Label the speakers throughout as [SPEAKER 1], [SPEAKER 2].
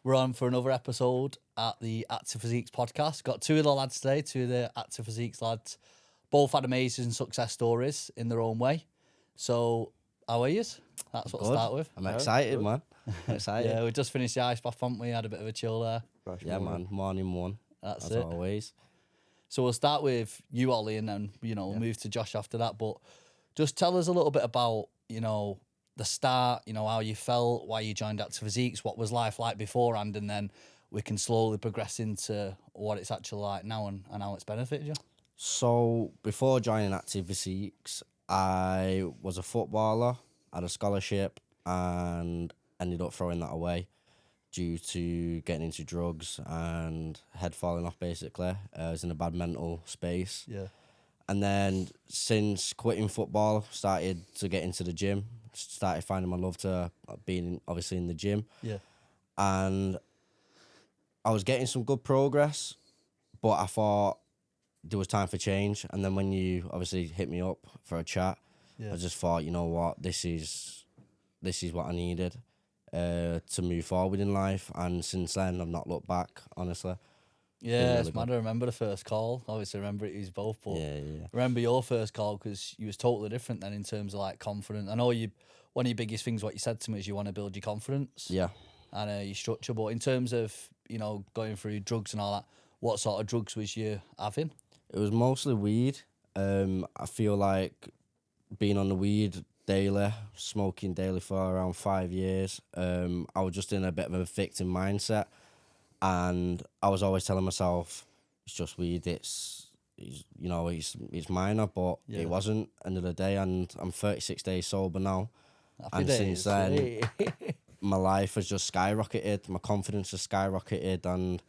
[SPEAKER 1] We're on for another episode at the Active Physiques podcast. Got two of the lads today, two of the Active Physiques lads. Both had amazing success stories in their own way. So, how are you? That's what I'll start with.
[SPEAKER 2] I'm excited, man. I'm excited.
[SPEAKER 1] Yeah, we just finished the ice bath, haven't we? Had a bit of a chill there.
[SPEAKER 2] Yeah, man. Morning one.
[SPEAKER 1] That's
[SPEAKER 2] As
[SPEAKER 1] it.
[SPEAKER 2] always.
[SPEAKER 1] So we'll start with you, Ollie, and then, we'll move to Josh after that. But just tell us a little bit about, the start, how you felt, why you joined Active Physiques, what was life like beforehand, and then we can slowly progress into what it's actually like now and how it's benefited you.
[SPEAKER 2] So, before joining Active Physiques, I was a footballer, had a scholarship, and ended up throwing that away due to getting into drugs and head falling off, basically. I was in a bad mental space.
[SPEAKER 1] Yeah.
[SPEAKER 2] And then since quitting football, started to get into the gym, started finding my love to being obviously in the gym.
[SPEAKER 1] Yeah.
[SPEAKER 2] And I was getting some good progress, but I thought there was time for change. And then when you obviously hit me up for a chat, I just thought, you know what, this is what I needed to move forward in life. And since then, I've not looked back, honestly.
[SPEAKER 1] Yeah,
[SPEAKER 2] really
[SPEAKER 1] it's mad. I remember the first call. Obviously, I remember it was both, but
[SPEAKER 2] Yeah.
[SPEAKER 1] remember your first call because you was totally different then in terms of like confidence. I know one of your biggest things, what you said to me, is you want to build your confidence.
[SPEAKER 2] Yeah.
[SPEAKER 1] And your structure. But in terms of, going through drugs and all that, what sort of drugs was you having?
[SPEAKER 2] It was mostly weed. I feel like being on the weed daily, smoking daily for around 5 years, I was just in a bit of a victim mindset. And I was always telling myself, it's just weed, it's minor, but it wasn't, end of the day. And I'm 36 days sober now.
[SPEAKER 1] Happy
[SPEAKER 2] and
[SPEAKER 1] days.
[SPEAKER 2] Since then, my life has just skyrocketed, my confidence has skyrocketed, and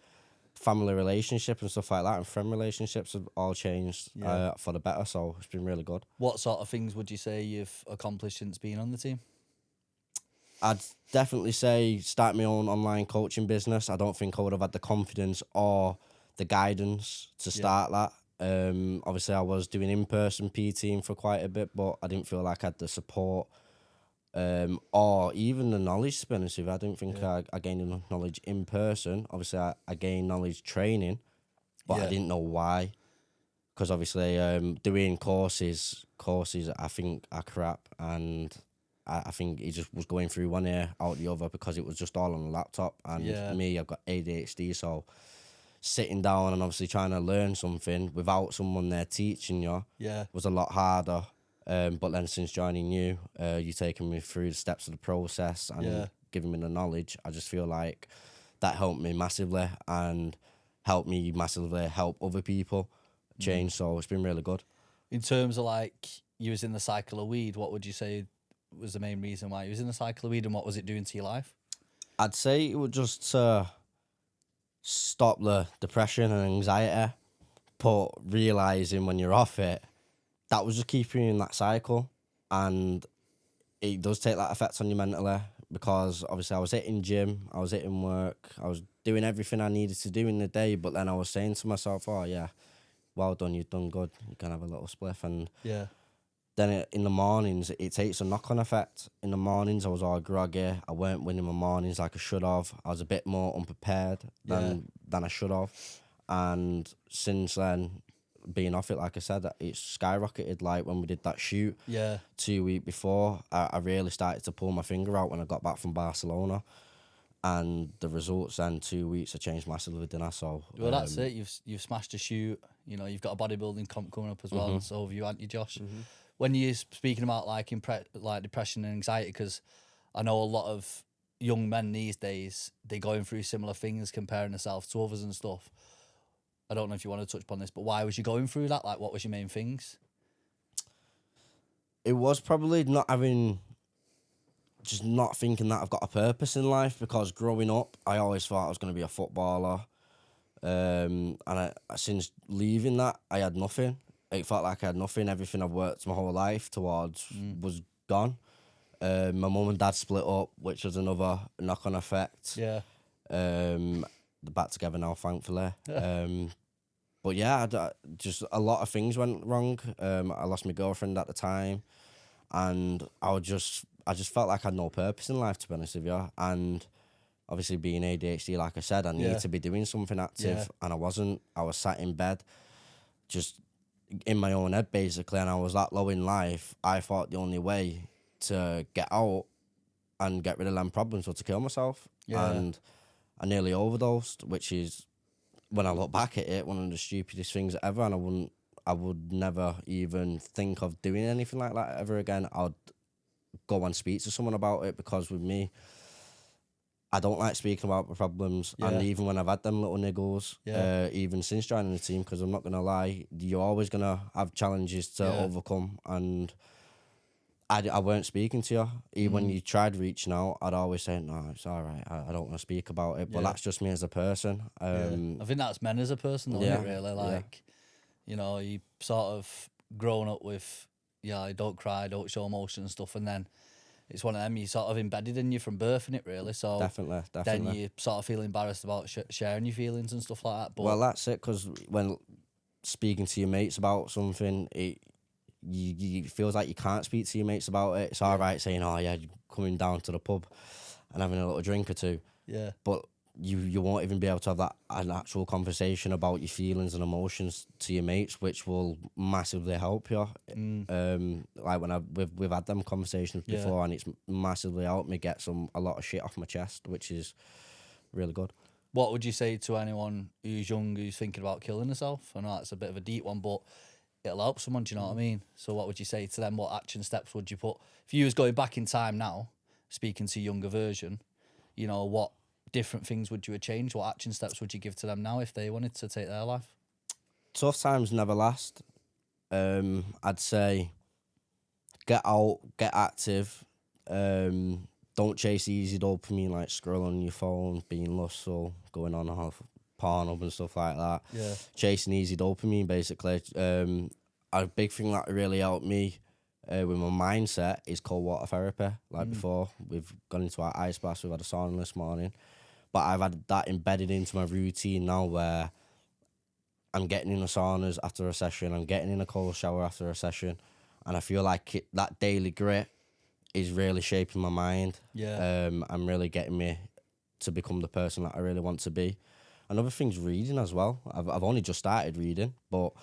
[SPEAKER 2] family relationship and stuff like that and friend relationships have all changed for the better, so it's been really good.
[SPEAKER 1] What sort of things would you say you've accomplished since being on the team?
[SPEAKER 2] I'd definitely say start my own online coaching business. I don't think I would have had the confidence or the guidance to start that. Obviously, I was doing in-person PTing for quite a bit, but I didn't feel like I had the support or even the knowledge, to be honest with you. I didn't think I gained enough knowledge in person. Obviously, I gained knowledge training, but I didn't know why. Because obviously, doing courses, I think are crap, and I think he just was going through one ear out the other because it was just all on the laptop. And me, I've got ADHD, so sitting down and obviously trying to learn something without someone there teaching you was a lot harder. But then since joining you, you taking me through the steps of the process and giving me the knowledge, I just feel like that helped me massively and helped me massively help other people change. So it's been really good.
[SPEAKER 1] In terms of like you was in the cycle of weed, what would you say was the main reason why you was in the cycle of weed, and what was it doing to your life?
[SPEAKER 2] I'd say it would just stop the depression and anxiety, but realising when you're off it, that was just keeping you in that cycle. And it does take that effect on you mentally, because obviously I was hitting gym, I was hitting work, I was doing everything I needed to do in the day, but then I was saying to myself, oh yeah, well done, you've done good, you can have a little spliff. And then in the mornings, it takes a knock-on effect. In the mornings, I was all groggy. I weren't winning my mornings like I should have. I was a bit more unprepared than I should have. And since then, being off it, like I said, it's skyrocketed. Like when we did that shoot 2 weeks before, I really started to pull my finger out when I got back from Barcelona. And the results then 2 weeks have changed massively, didn't I? So,
[SPEAKER 1] well, that's it. You've smashed a shoot. You've got a bodybuilding comp coming up as well, and so have you, aren't you, Josh? When you're speaking about like depression and anxiety, because I know a lot of young men these days, they're going through similar things, comparing themselves to others and stuff. I don't know if you want to touch upon this, but why was you going through that? Like, what was your main things?
[SPEAKER 2] It was probably not thinking that I've got a purpose in life, because growing up, I always thought I was going to be a footballer. And since leaving that, I had nothing. It felt like I had nothing. Everything I've worked my whole life towards was gone. My mum and dad split up, which was another knock-on effect.
[SPEAKER 1] Yeah.
[SPEAKER 2] They're back together now, thankfully. But yeah, just a lot of things went wrong. I lost my girlfriend at the time, and I just felt like I had no purpose in life, to be honest with you. And obviously being ADHD, like I said, I need to be doing something active, and I wasn't. I was sat in bed, just in my own head basically, and I was that low in life. I thought the only way to get out and get rid of them problems was to kill myself, and I nearly overdosed, which is, when I look back at it, one of the stupidest things ever, and I would never even think of doing anything like that ever again. I'd go and speak to someone about it, because with me, I don't like speaking about my problems, and even when I've had them little niggles, even since joining the team, because I'm not gonna lie, you're always gonna have challenges to overcome, and I weren't speaking to you. Even when you tried reaching out, I'd always say, no, it's all right, I don't want to speak about it, but that's just me as a person.
[SPEAKER 1] I think that's men as a person, though, isn't it, really? Like, you know, you sort of grown up with, don't cry, don't show emotion and stuff, and then it's one of them, you sort of embedded in you from birth, innit, really? So
[SPEAKER 2] definitely.
[SPEAKER 1] Then you sort of feel embarrassed about sharing your feelings and stuff like that. But
[SPEAKER 2] well, that's it, because when speaking to your mates about something, it feels like you can't speak to your mates about it. It's all right saying, oh yeah, you're coming down to the pub and having a little drink or two.
[SPEAKER 1] Yeah.
[SPEAKER 2] But you won't even be able to have an actual conversation about your feelings and emotions to your mates, which will massively help you. Like when we've had them conversations before, and it's massively helped me get a lot of shit off my chest, which is really good.
[SPEAKER 1] What would you say to anyone who's young, who's thinking about killing herself? I know that's a bit of a deep one, but it'll help someone, do you know what I mean? So what would you say to them? What action steps would you put? If you was going back in time now, speaking to younger version, you know, what different things would you have changed? What action steps would you give to them now if they wanted to take their life?
[SPEAKER 2] Tough times never last. I'd say get out, get active. Don't chase easy dopamine, like scrolling on your phone, being lustful, going on half Pornhub and stuff like that.
[SPEAKER 1] Yeah.
[SPEAKER 2] Chasing easy dopamine, basically. A big thing that really helped me with my mindset is cold water therapy. Like before, we've gone into our ice baths, we've had a sauna this morning. But I've had that embedded into my routine now, where I'm getting in the saunas after a session, I'm getting in a cold shower after a session, and I feel like that daily grit is really shaping my mind.
[SPEAKER 1] Yeah.
[SPEAKER 2] I'm really getting me to become the person that I really want to be. Another thing's reading as well. I've only just started reading, but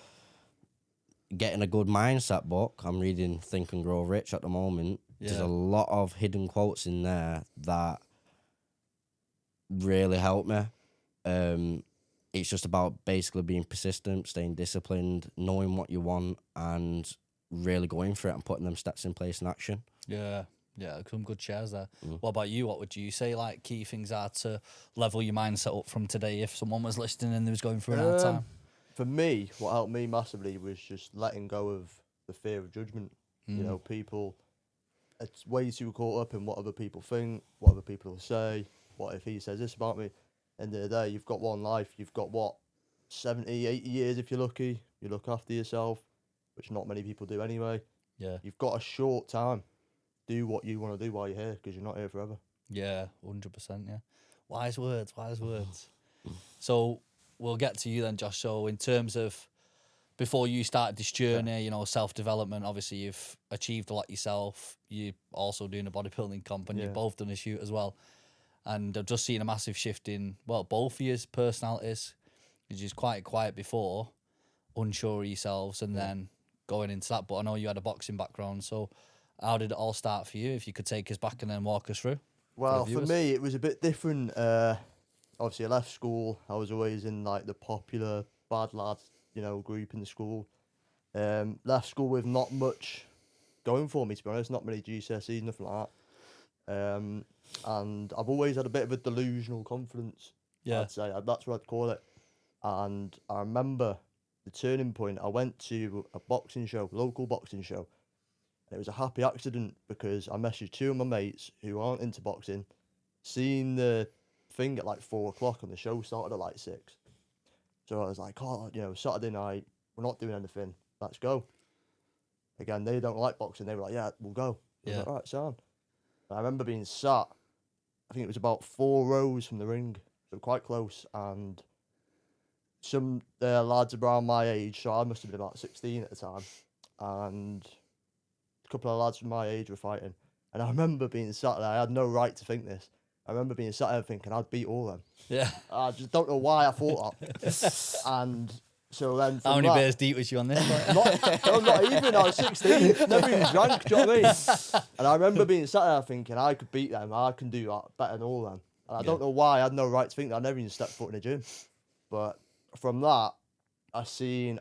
[SPEAKER 2] getting a good mindset book. I'm reading Think and Grow Rich at the moment.
[SPEAKER 1] Yeah.
[SPEAKER 2] There's a lot of hidden quotes in there that really help me. It's just about basically being persistent, staying disciplined, knowing what you want, and really going for it and putting them steps in place in action.
[SPEAKER 1] Yeah, some good shares there. What about you? What would you say like key things are to level your mindset up from today if someone was listening and they was going through an hard time?
[SPEAKER 3] For me, what helped me massively was just letting go of the fear of judgment. You know, people, it's way too caught up in what other people think, what other people will say, what if he says this about me. End of the day, you've got one life, you've got 70, 80 years if you're lucky, you look after yourself, which not many people do anyway.
[SPEAKER 1] Yeah.
[SPEAKER 3] You've got a short time. Do what you want to do while you're here, because you're not here forever.
[SPEAKER 1] Yeah, 100%, yeah. Wise words. So we'll get to you then, Josh. So in terms of, before you started this journey, you know, self-development, obviously you've achieved a lot yourself. You're also doing a bodybuilding comp, and you've both done a shoot as well. And I've just seen a massive shift in, well, both of your personalities. You're just quite quiet before, unsure of yourselves, and then going into that. But I know you had a boxing background, so how did it all start for you? If you could take us back and then walk us through.
[SPEAKER 3] Well, for me, it was a bit different. Obviously, I left school. I was always in like the popular bad lads, you know, group in the school. Left school with not much going for me, to be honest. Not many GCSEs, nothing like that. And I've always had a bit of a delusional confidence.
[SPEAKER 1] Yeah.
[SPEAKER 3] I'd say that's what I'd call it. And I remember the turning point. I went to a boxing show, local boxing show. And it was a happy accident because I messaged two of my mates who aren't into boxing, seen the thing at like 4 o'clock and the show started at like 6. So I was like, oh, you know, Saturday night, we're not doing anything. Let's go. Again, they don't like boxing. They were like, yeah, we'll go. I was like, all right, sound. I remember being sat, I think it was about 4 rows from the ring, so quite close, and some lads around my age, so I must have been about 16 at the time, and a couple of lads from my age were fighting. And I remember being sat there, I had no right to think this, I remember being sat there thinking I'd beat all them.
[SPEAKER 1] Yeah.
[SPEAKER 3] I just don't know why I thought that. And so then
[SPEAKER 1] How
[SPEAKER 3] from
[SPEAKER 1] many
[SPEAKER 3] that,
[SPEAKER 1] beers deep was you on this point?
[SPEAKER 3] not even. I was 16. Never even drank. Do you know what I mean? And I remember being sat there thinking I could beat them. I can do that better than all them. And I don't know why I had no right to think that. I never even stepped foot in a gym. But from that, I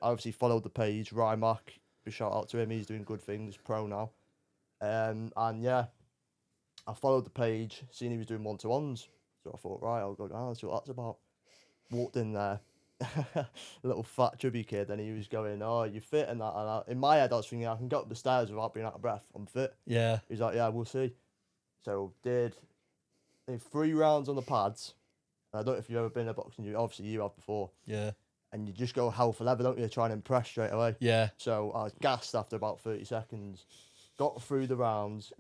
[SPEAKER 3] obviously followed the page. Rymac, big shout out to him. He's doing good things. Pro now. And yeah, I followed the page. Seen he was doing 1-to-1s. So I thought, right, I'll go down and see what that's about. Walked in there. A little fat chubby kid, and he was going, "Oh, you fit?" And that. In my head, I was thinking, I can go up the stairs without being out of breath. I'm fit.
[SPEAKER 1] Yeah.
[SPEAKER 3] He's like, "Yeah, we'll see." So did 3 rounds on the pads. And I don't know if you've ever been in a boxing gym. Obviously, you have before.
[SPEAKER 1] Yeah.
[SPEAKER 3] And you just go hell for leather, don't you? Try and impress straight away.
[SPEAKER 1] Yeah.
[SPEAKER 3] So I was gassed after about 30 seconds. Got through the rounds,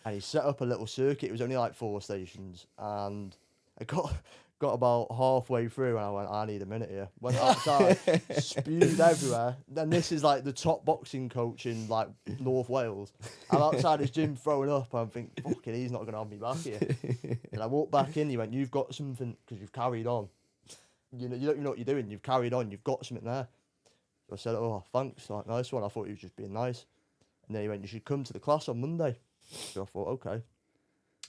[SPEAKER 3] and he set up a little circuit. It was only like 4 stations, and I got about halfway through, and I went, I need a minute here. Went outside, spewed everywhere. Then this is like the top boxing coach in like North Wales. I'm outside his gym throwing up, and I'm thinking, fucking, he's not going to have me back here. And I walked back in, he went, "You've got something, because you've carried on. You don't even know what you're doing, you've carried on, you've got something there." So I said, "Oh, thanks, like, nice one." I thought he was just being nice. And then he went, "You should come to the class on Monday." So I thought, okay.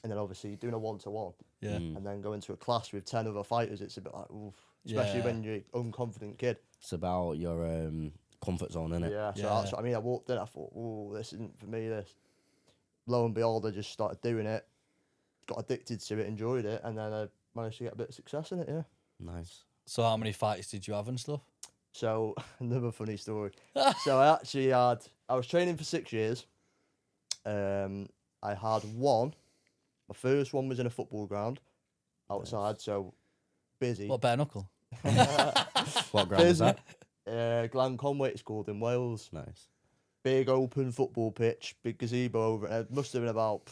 [SPEAKER 3] And then obviously doing a 1-to-1.
[SPEAKER 1] Yeah.
[SPEAKER 3] And then go into a class with 10 other fighters, it's a bit like, oof. Especially when you're an unconfident kid.
[SPEAKER 2] It's about your comfort zone, innit?
[SPEAKER 3] Yeah, so that's what I mean. I walked in, I thought, oh, this isn't for me, this. Lo and behold, I just started doing it, got addicted to it, enjoyed it, and then I managed to get a bit of success in it, yeah.
[SPEAKER 2] Nice.
[SPEAKER 1] So how many fights did you have and stuff?
[SPEAKER 3] So, another funny story. So I was training for 6 years. I had one. My first one was in a football ground outside, so busy.
[SPEAKER 1] What, bare knuckle?
[SPEAKER 2] What ground was that?
[SPEAKER 3] Glen Conway, it's called, in Wales.
[SPEAKER 2] Nice.
[SPEAKER 3] Big open football pitch, big gazebo over it. There must have been about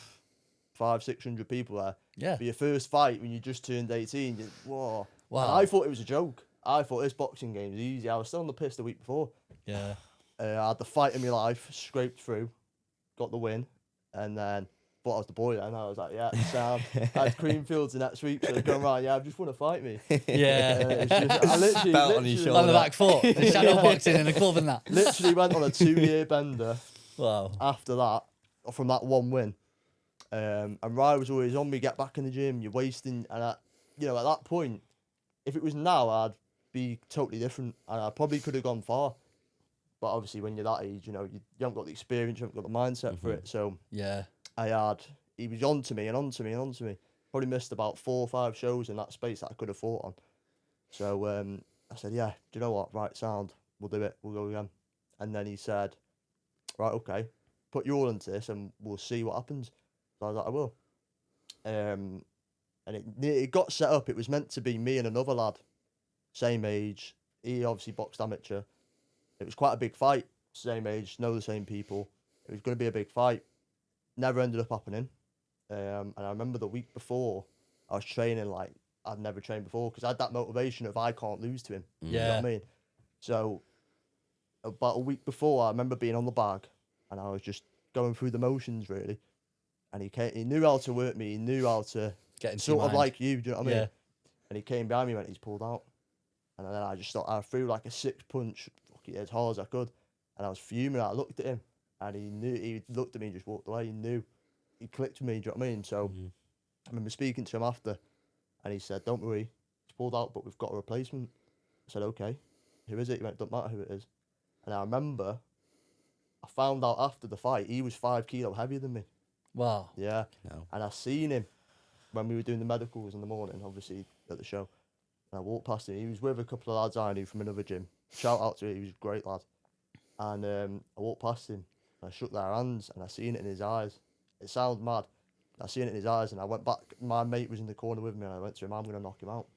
[SPEAKER 3] 500-600 people there.
[SPEAKER 1] Yeah.
[SPEAKER 3] For your first fight when you just turned 18, whoa.
[SPEAKER 1] Wow.
[SPEAKER 3] And I thought it was a joke. I thought this boxing game was easy. I was still on the piss the week before.
[SPEAKER 1] Yeah.
[SPEAKER 3] I had the fight of my life, scraped through, got the win, and then thought I was the boy then. I was like, yeah, Sam. I had Creamfields the next week, so they're going around, yeah, I've just won a fight, me.
[SPEAKER 1] Yeah.
[SPEAKER 3] It's just, I literally,
[SPEAKER 2] Belt on your
[SPEAKER 1] On the back foot. The shadow boxing in a club and that.
[SPEAKER 3] literally went on a 2-year bender
[SPEAKER 1] Wow.
[SPEAKER 3] after that, from that one win. And Rye was always on me, get back in the gym, you're wasting. And at that point, if it was now, I'd be totally different. And I probably could have gone far. But obviously, when you're that age, you haven't got the experience, you haven't got the mindset for it. So
[SPEAKER 1] Yeah.
[SPEAKER 3] he was on to me and on to me and on to me. Probably missed about 4 or 5 shows in that space that I could have fought on. So I said, yeah, do you know what? Right, sound, we'll do it, we'll go again. And then he said, right, okay, put you all into this and we'll see what happens. So I was like, I will. And it got set up. It was meant to be me and another lad, same age. He obviously boxed amateur. It was quite a big fight, same age, know the same people. It was going to be a big fight. Never ended up happening. And I remember the week before, I was training like I'd never trained before because I had that motivation of I can't lose to him.
[SPEAKER 1] Yeah.
[SPEAKER 3] You know what I mean? So about a week before, I remember being on the bag and I was just going through the motions really. And he knew how to work me. He knew how to
[SPEAKER 1] Get into
[SPEAKER 3] sort
[SPEAKER 1] your
[SPEAKER 3] of
[SPEAKER 1] mind.
[SPEAKER 3] like you, do you know what I mean?
[SPEAKER 1] Yeah.
[SPEAKER 3] And he came behind me and went, he's pulled out. And then I threw like a 6-punch as hard as I could. And I was fuming. I looked at him and he looked at me and just walked away. He knew. He clicked with me, do you know what I mean? So I remember speaking to him after and he said, don't worry, he's pulled out, but we've got a replacement. I said, okay, who is it? He went, don't matter who it is. And I remember I found out after the fight, he was 5 kilo heavier than me.
[SPEAKER 1] Wow.
[SPEAKER 3] Yeah.
[SPEAKER 2] No.
[SPEAKER 3] And I seen him when we were doing the medicals in the morning, obviously, at the show. And I walked past him. He was with a couple of lads I knew from another gym. Shout out to him, he was a great lad. And I walked past him, and I shook their hands, and I seen it in his eyes. It sounds mad. I seen it in his eyes, and I went back. My mate was in the corner with me, and I went to him, I'm going to knock him out.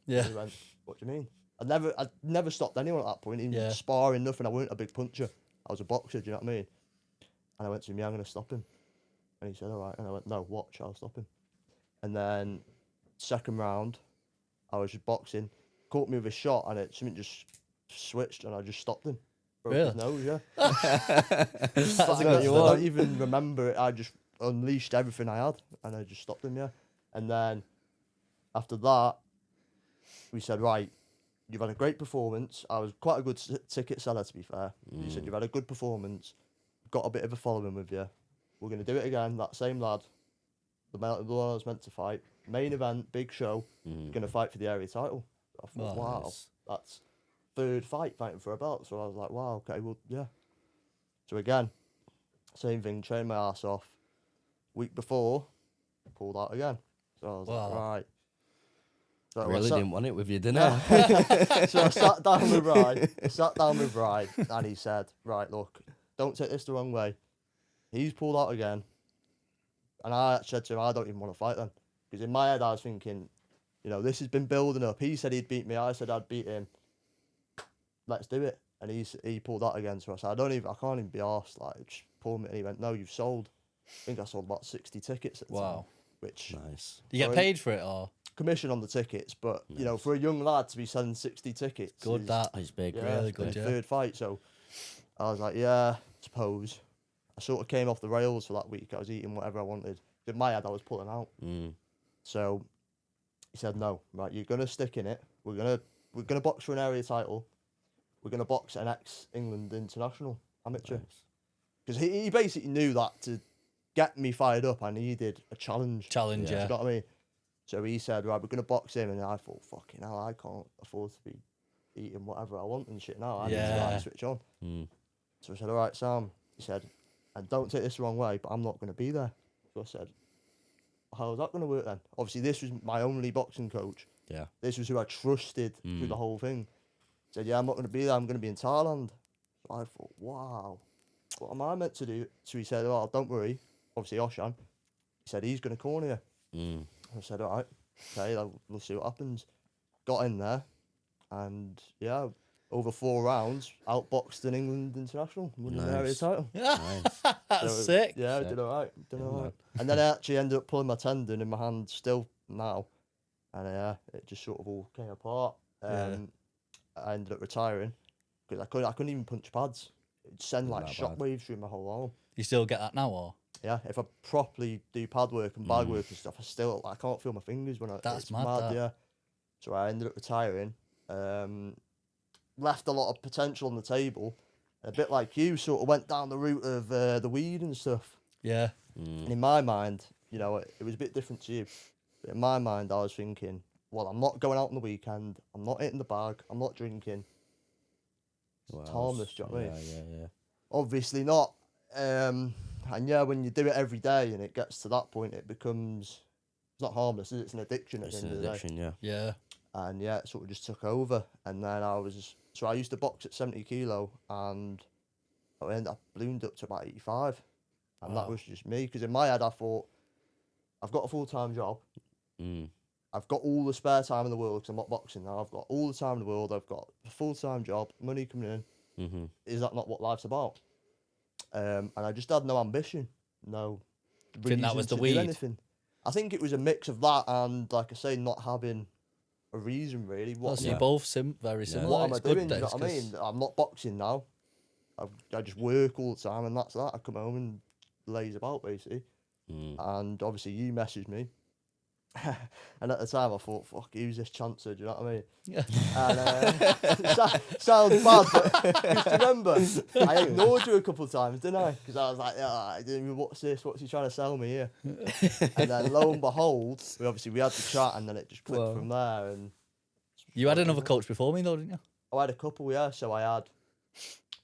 [SPEAKER 1] Yeah.
[SPEAKER 3] And he went, what do you mean? I'd never stopped anyone at that point, even
[SPEAKER 1] Yeah.
[SPEAKER 3] sparring, nothing. I weren't a big puncher. I was a boxer, do you know what I mean? And I went to him, yeah, I'm going to stop him. And he said, all right. And I went, no, watch, I'll stop him. And then, second round, I was just boxing, caught me with a shot, and something just switched, and I just stopped him. Broke his nose, yeah. I don't even remember it. I just unleashed everything I had, and I just stopped him, yeah. And then after that, we said, right, you've had a great performance. I was quite a good ticket seller, to be fair. You said you've had a good performance, got a bit of a following with you. We're going to do it again. That same lad, the one I was meant to fight, main event, big show, going to fight for the area title. I thought, wow, that's third fight fighting for a belt. So I was like, wow, okay, well, yeah. So again, same thing, trained my ass off. Week before, pulled out again. So I was like, right. So
[SPEAKER 2] I really didn't want it with you, didn't I?
[SPEAKER 3] So I sat down with Ryan, and he said, right, look, don't take this the wrong way. He's pulled out again. And I said to him, I don't even want to fight then. Because in my head, I was thinking, you know, this has been building up. He said he'd beat me. I said I'd beat him. Let's do it. And he pulled out again. So I said, I can't even be arsed. Like, just pull me. And he went, no, you've sold. I think I sold about 60 tickets at the time. Which,
[SPEAKER 2] nice.
[SPEAKER 1] Do you get paid for it or?
[SPEAKER 3] Commission on the tickets, but you know, for a young lad to be selling 60 tickets,
[SPEAKER 1] good, that
[SPEAKER 2] is big,
[SPEAKER 1] really good. Yeah.
[SPEAKER 3] Third fight, so I was like, yeah, suppose. I sort of came off the rails for that week. I was eating whatever I wanted. In my head, I was pulling out. So he said, no, right, you're gonna stick in it. We're gonna box for an area title. We're gonna box an ex-England international amateur. Because he basically knew that to get me fired up, I needed a challenge.
[SPEAKER 1] Yeah.
[SPEAKER 3] You know what I mean? So he said, right, we're going to box him. And I thought, fucking hell, I can't afford to be eating whatever I want and shit now. I need to like, switch on. So I said, all right, Sam. He said, and don't take this the wrong way, but I'm not going to be there. So I said, how's that going to work then? Obviously, this was my only boxing coach.
[SPEAKER 2] Yeah.
[SPEAKER 3] This was who I trusted through the whole thing. He said, yeah, I'm not going to be there. I'm going to be in Thailand. So I thought, wow, what am I meant to do? So he said, well, don't worry. Obviously, Oshan. He said, he's going to corner you. I said, all right, okay, we'll see what happens. Got in there, and yeah, over 4 rounds, outboxed an England international, won the area title.
[SPEAKER 1] That's sick.
[SPEAKER 3] Yeah, I did all right. And then I actually ended up pulling my tendon in my hand still now, and it just sort of all came apart. I ended up retiring because I couldn't even punch pads. It'd send like shockwaves through my whole arm.
[SPEAKER 1] You still get that now, or?
[SPEAKER 3] Yeah, if I properly do pad work and bag work and stuff, I can't feel my fingers when
[SPEAKER 1] That's
[SPEAKER 3] it's
[SPEAKER 1] mad, that.
[SPEAKER 3] yeah. So I ended up retiring. Left a lot of potential on the table. A bit like you, sort of went down the route of the weed and stuff.
[SPEAKER 1] Yeah.
[SPEAKER 3] And in my mind, you know, it was a bit different to you. But in my mind, I was thinking, well, I'm not going out on the weekend. I'm not hitting the bag. I'm not drinking. It's harmless, do you know what I mean?
[SPEAKER 2] Yeah.
[SPEAKER 3] Obviously not. And yeah, when you do it every day and it gets to that point, it becomes, it's not harmless, it's an addiction at the end of the day.
[SPEAKER 1] Yeah.
[SPEAKER 3] And yeah, it sort of just took over. And then I used to box at 70 kilo and I ballooned up to about 85. And that was just me. Because in my head, I thought, I've got a full-time job. I've got all the spare time in the world because I'm not boxing now. I've got all the time in the world. I've got a full-time job, money coming in. Is that not what life's about? And I just had no ambition, no reason
[SPEAKER 1] that was the
[SPEAKER 3] to
[SPEAKER 1] weed?
[SPEAKER 3] do anything. I think it was a mix of that and, like I say, not having a reason really.
[SPEAKER 1] You're both very similar.
[SPEAKER 3] What am I
[SPEAKER 1] It's good
[SPEAKER 3] doing? You
[SPEAKER 1] days,
[SPEAKER 3] know what I mean? I'm not boxing now. I just work all the time and that's that. I come home and laze about basically. And obviously you messaged me. And at the time I thought, fuck, who's this chancer? Do you know what I mean?
[SPEAKER 1] Yeah.
[SPEAKER 3] And sounds bad, but just remember, I ignored you a couple of times, didn't I? Because I was like, what's this? What's he trying to sell me here? And then lo and behold, we had the chat and then it just clicked from there. And
[SPEAKER 1] you had another coach before me though, didn't you?
[SPEAKER 3] I had a couple, yeah. So I had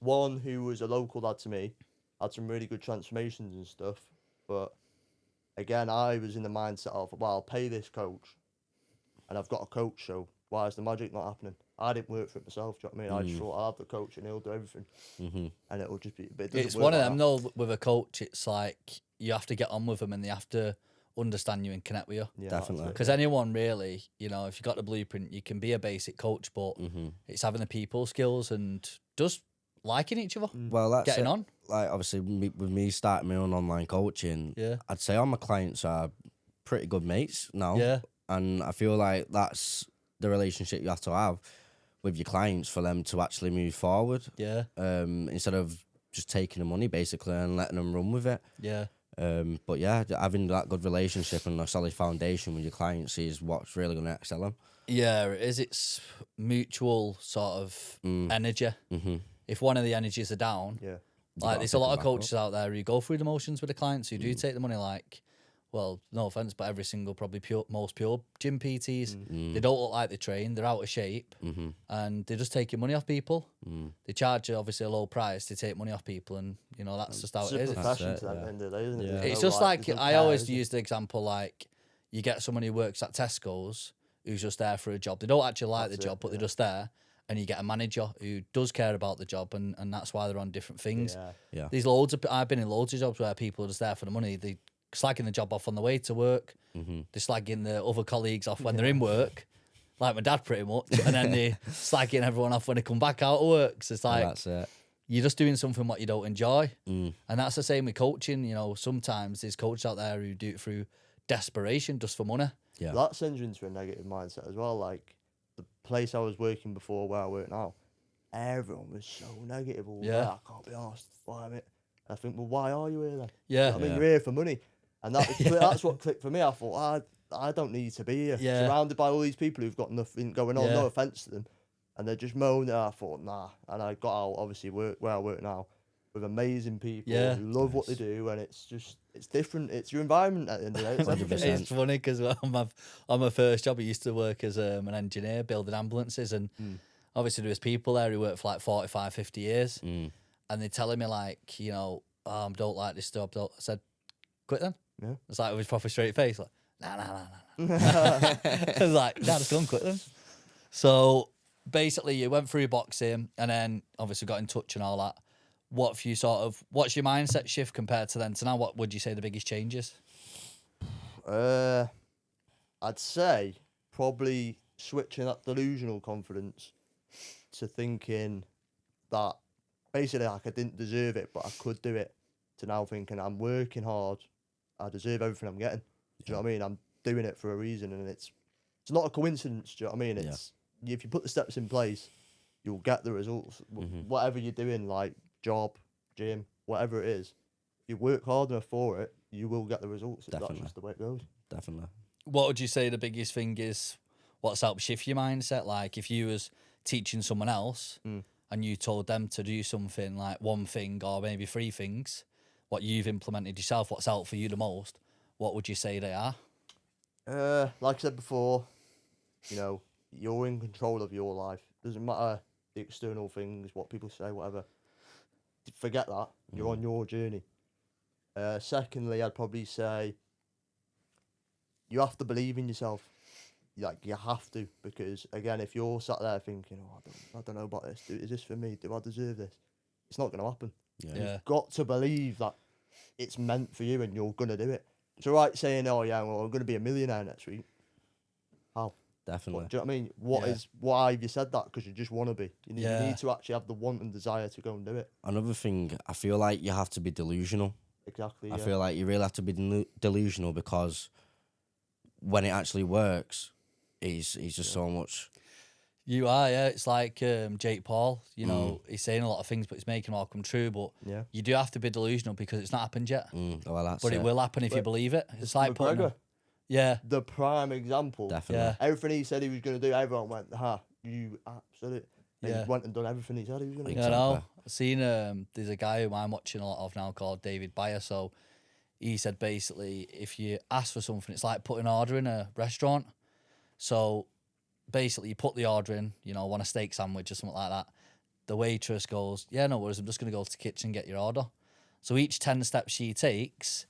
[SPEAKER 3] one who was a local lad to me, had some really good transformations and stuff, but again, I was in the mindset of, well, I'll pay this coach, and I've got a coach, so why is the magic not happening? I didn't work for it myself, do you know what I mean? I just thought, I'll have the coach and he'll do everything. And it'll just be, but it doesn't
[SPEAKER 1] It's
[SPEAKER 3] work
[SPEAKER 1] one of
[SPEAKER 3] like
[SPEAKER 1] them,
[SPEAKER 3] that.
[SPEAKER 1] though, with a coach, it's like, you have to get on with them and they have to understand you and connect with you.
[SPEAKER 3] Yeah,
[SPEAKER 2] Definitely.
[SPEAKER 1] Because anyone really, you know, if you've got the blueprint, you can be a basic coach, but it's having the people skills and just liking each other.
[SPEAKER 2] Well, that's
[SPEAKER 1] getting
[SPEAKER 2] it.
[SPEAKER 1] on.
[SPEAKER 2] Like, obviously, with me starting my own online coaching, I'd say all my clients are pretty good mates now.
[SPEAKER 1] Yeah.
[SPEAKER 2] And I feel like that's the relationship you have to have with your clients for them to actually move forward.
[SPEAKER 1] Yeah.
[SPEAKER 2] Instead of just taking the money, basically, and letting them run with it.
[SPEAKER 1] Yeah.
[SPEAKER 2] But yeah, having that good relationship and a solid foundation with your clients is what's really going to excel them.
[SPEAKER 1] Yeah, it is. It's mutual sort of energy.
[SPEAKER 2] Mm-hmm.
[SPEAKER 1] If one of the energies are down,
[SPEAKER 3] Yeah.
[SPEAKER 1] like
[SPEAKER 2] gotta
[SPEAKER 1] there's
[SPEAKER 2] pick
[SPEAKER 1] a lot
[SPEAKER 2] 'em
[SPEAKER 1] of
[SPEAKER 2] back
[SPEAKER 1] coaches out there who go through the motions with the clients who do take the money. Like, well, no offense, but every single probably most pure gym PTs, they don't look like they train. They're out of shape, and they just take your money off people. They charge you obviously a low price to take money off people, and you know that's just how
[SPEAKER 3] It's
[SPEAKER 1] it
[SPEAKER 3] a
[SPEAKER 1] is.
[SPEAKER 3] profession
[SPEAKER 2] it,
[SPEAKER 3] to them
[SPEAKER 2] yeah.
[SPEAKER 3] at the end of the day, isn't it?
[SPEAKER 2] Yeah.
[SPEAKER 3] There's
[SPEAKER 1] It's
[SPEAKER 3] no,
[SPEAKER 1] just like
[SPEAKER 3] there's no
[SPEAKER 1] I
[SPEAKER 3] care,
[SPEAKER 1] always
[SPEAKER 3] is there?
[SPEAKER 1] use the example like you get someone who works at Tesco's who's just there for a job. They don't actually like the
[SPEAKER 3] That's
[SPEAKER 1] job,
[SPEAKER 3] it,
[SPEAKER 1] but they're just there. And you get a manager who does care about the job, and that's why they're on different things.
[SPEAKER 3] Yeah.
[SPEAKER 2] Yeah.
[SPEAKER 1] There's loads of I've been in loads of jobs where people are just there for the money. They slagging the job off on the way to work. They're slagging the other colleagues off when they're in work, like my dad pretty much, and then they slagging everyone off when they come back out of work. So it's like
[SPEAKER 2] That's it.
[SPEAKER 1] you're just doing something what you don't enjoy, and that's the same with coaching. You know, sometimes there's coaches out there who do it through desperation, just for money.
[SPEAKER 2] Yeah.
[SPEAKER 3] That sends you into a negative mindset as well. Like the place I was working before, where I work now, everyone was so negative. All
[SPEAKER 1] Yeah.
[SPEAKER 3] day. I can't be asked. Why am it? I think, well, why are you here then?
[SPEAKER 1] Yeah,
[SPEAKER 3] I mean,
[SPEAKER 2] Yeah.
[SPEAKER 3] you're here for money, and that's what clicked for me. I thought, I don't need to be here,
[SPEAKER 1] Yeah.
[SPEAKER 3] surrounded by all these people who've got nothing going on.
[SPEAKER 1] Yeah.
[SPEAKER 3] No offense to them, and they're just moaning. I thought, nah, and I got out. Obviously, where I work now, with amazing people
[SPEAKER 1] Yeah.
[SPEAKER 3] who love what they do, and it's different. It's your environment at the end of the day. It's
[SPEAKER 2] 100%.
[SPEAKER 3] everything.
[SPEAKER 1] it's funny because on my first job, I used to work as an engineer building ambulances, and obviously there was people there who worked for like 45, 50 years, and they're telling me like, you know, I don't like this job. I said, quit then.
[SPEAKER 3] Yeah.
[SPEAKER 1] It's like with his proper straight face, like, nah. I was like, nah, just go and quit them. So basically, you went through boxing, and then obviously got in touch and all that. What's your mindset shift compared to then to now? What would you say the biggest changes?
[SPEAKER 3] I'd say probably switching that delusional confidence to thinking that basically like I didn't deserve it, but I could do it, to now thinking I'm working hard, I deserve everything I'm getting. Do you know what I mean? I'm doing it for a reason, and it's not a coincidence. Do you know what I mean? It's if you put the steps in place, you'll get the results. Whatever you're doing, like job, gym, whatever it is, if you work hard enough for it, you will get the results.
[SPEAKER 2] Definitely.
[SPEAKER 3] That's just the way it goes.
[SPEAKER 2] Definitely.
[SPEAKER 1] What would you say the biggest thing is? What's helped shift your mindset? Like if you was teaching someone else and you told them to do something like one thing or maybe three things, what you've implemented yourself, what's helped for you the most, what would you say they are?
[SPEAKER 3] Like I said before, you know, you're in control of your life. Doesn't matter the external things, what people say, whatever. Forget that. You're on your journey. Secondly, I'd probably say you have to believe in yourself. Like you have to, because again, if you're sat there thinking, "Oh, I don't know about this. Is this for me? Do I deserve this?" It's not going to happen.
[SPEAKER 1] Yeah.
[SPEAKER 3] You've got to believe that it's meant for you and you're going to do it. It's all right saying, "Oh yeah, well, I'm going to be a millionaire next week." How?
[SPEAKER 2] Definitely.
[SPEAKER 3] Do you know what I mean? Why have you said that? Because you just want to be. You need to actually have the want and desire to go and do it.
[SPEAKER 2] Another thing, I feel like you have to be delusional.
[SPEAKER 3] Exactly.
[SPEAKER 2] I feel like you really have to be delusional, because when it actually works, it's just so much.
[SPEAKER 1] You are, yeah. It's like Jake Paul, you know, he's saying a lot of things, but he's making them all come true. But you do have to be delusional because it's not happened yet.
[SPEAKER 2] Well, that's
[SPEAKER 1] But it will happen if you believe it. It's like putting
[SPEAKER 3] McGregor,
[SPEAKER 1] the
[SPEAKER 3] prime example.
[SPEAKER 2] Definitely.
[SPEAKER 1] Yeah.
[SPEAKER 3] Everything he said he was going to do, everyone went, you absolute. And
[SPEAKER 1] Yeah.
[SPEAKER 3] he went and done everything he said he was going to do.
[SPEAKER 1] You
[SPEAKER 2] Exactly.
[SPEAKER 1] know, I've seen there's a guy who I'm watching a lot of now called David Bayer. So he said basically if you ask for something, it's like putting an order in a restaurant. So basically you put the order in, you know, want a steak sandwich or something like that. The waitress goes, yeah, no worries, I'm just going to go to the kitchen and get your order. So each 10 steps she takes,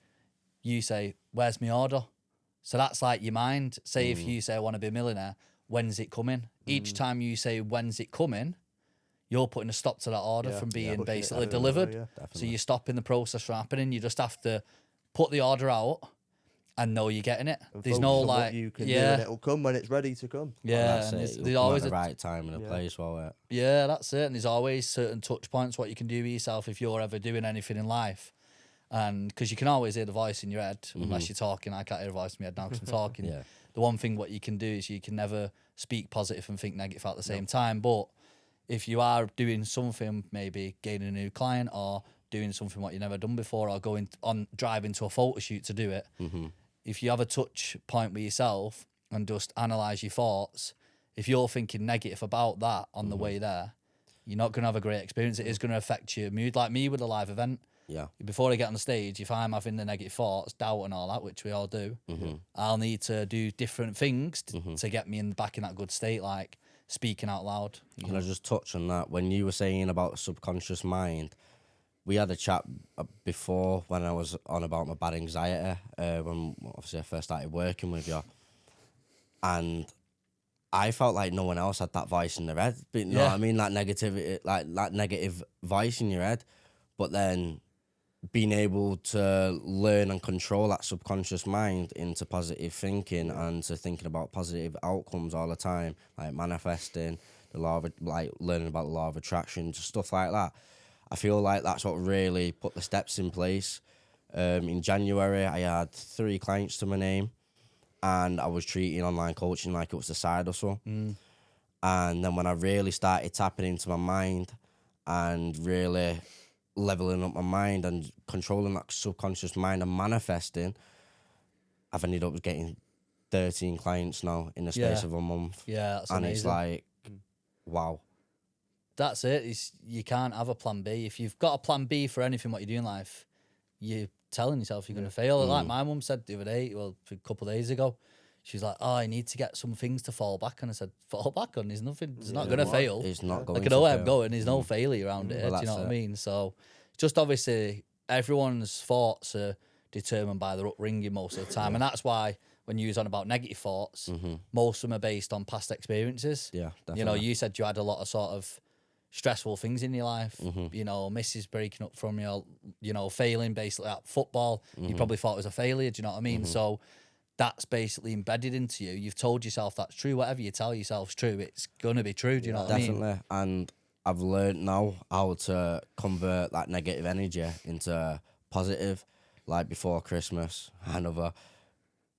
[SPEAKER 1] you say, where's my order? So that's like your mind. Say if you say, I want to be a millionaire, when's it coming? Each time you say, when's it coming, you're putting a stop to that order from being
[SPEAKER 3] Pushing it
[SPEAKER 1] basically
[SPEAKER 3] out,
[SPEAKER 1] delivered.
[SPEAKER 3] yeah.
[SPEAKER 1] So you're stopping the process from happening. You just have to put the order out and know you're getting it.
[SPEAKER 3] And
[SPEAKER 1] There's
[SPEAKER 3] focus
[SPEAKER 1] no
[SPEAKER 3] on what
[SPEAKER 1] like,
[SPEAKER 3] you can do, and it'll come when it's ready to come.
[SPEAKER 1] yeah,
[SPEAKER 2] That's
[SPEAKER 1] and
[SPEAKER 2] it.
[SPEAKER 1] there's
[SPEAKER 2] It'll come
[SPEAKER 1] always
[SPEAKER 2] at the right time and a place for it.
[SPEAKER 1] yeah, that's it. And there's always certain touch points what you can do with yourself if you're ever doing anything in life. And because you can always hear the voice in your head, unless you're talking. I can't hear a voice in my head now because I'm talking.
[SPEAKER 2] Yeah.
[SPEAKER 1] The one thing what you can do is you can never speak positive and think negative at the same time. But if you are doing something, maybe gaining a new client or doing something what you never done before, or driving to a photo shoot to do it. If you have a touch point with yourself and just analyze your thoughts, if you're thinking negative about that on the way there, you're not going to have a great experience. It is going to affect your mood. Like me with a live event.
[SPEAKER 2] Yeah.
[SPEAKER 1] Before I get on the stage, if I'm having the negative thoughts, doubt and all that, which we all do, I'll need to do different things to get me back in that good state, like speaking out loud.
[SPEAKER 2] Can I just touch on that? When you were saying about the subconscious mind, we had a chat before when I was on about my bad anxiety, when obviously I first started working with you. And I felt like no one else had that voice in their head. But you know what I mean? That negativity, like that negative voice in your head. But then being able to learn and control that subconscious mind into positive thinking and to thinking about positive outcomes all the time, like manifesting, learning about the law of attraction, just stuff like that. I feel like that's what really put the steps in place. In January, I had 3 clients to my name, and I was treating online coaching like it was a side hustle. And then when I really started tapping into my mind and really leveling up my mind and controlling that subconscious mind and manifesting, I've ended up getting 13 clients now in the space of a month.
[SPEAKER 1] Yeah, that's
[SPEAKER 2] and
[SPEAKER 1] amazing.
[SPEAKER 2] It's like, wow.
[SPEAKER 1] That's it. You can't have a plan B. If you've got a plan B for anything what you do in life, you're telling yourself you're going to fail. Like my mum said the other day, a couple of days ago, she's like, "Oh, I need to get some things to fall back." And I said, "Fall back on? There's nothing. It's not going to fail.
[SPEAKER 2] It's not going
[SPEAKER 1] I
[SPEAKER 2] to
[SPEAKER 1] can know where
[SPEAKER 2] fail.
[SPEAKER 1] I'm going. There's no failure around it.
[SPEAKER 2] Well,
[SPEAKER 1] Do you know
[SPEAKER 2] that's
[SPEAKER 1] what I mean? So, just obviously, everyone's thoughts are determined by their upbringing most of the time, and that's why when you was on about negative thoughts, most of them are based on past experiences.
[SPEAKER 2] Yeah, definitely.
[SPEAKER 1] You know, you said you had a lot of sort of stressful things in your life, you know, missus breaking up from you know, failing basically at football. You probably thought it was a failure, do you know what I mean? So that's basically embedded into you. You've told yourself that's true. Whatever you tell yourself's true, it's going to be true, do you know what I mean?
[SPEAKER 2] Definitely. And I've learned now how to convert that negative energy into positive. Like before Christmas, another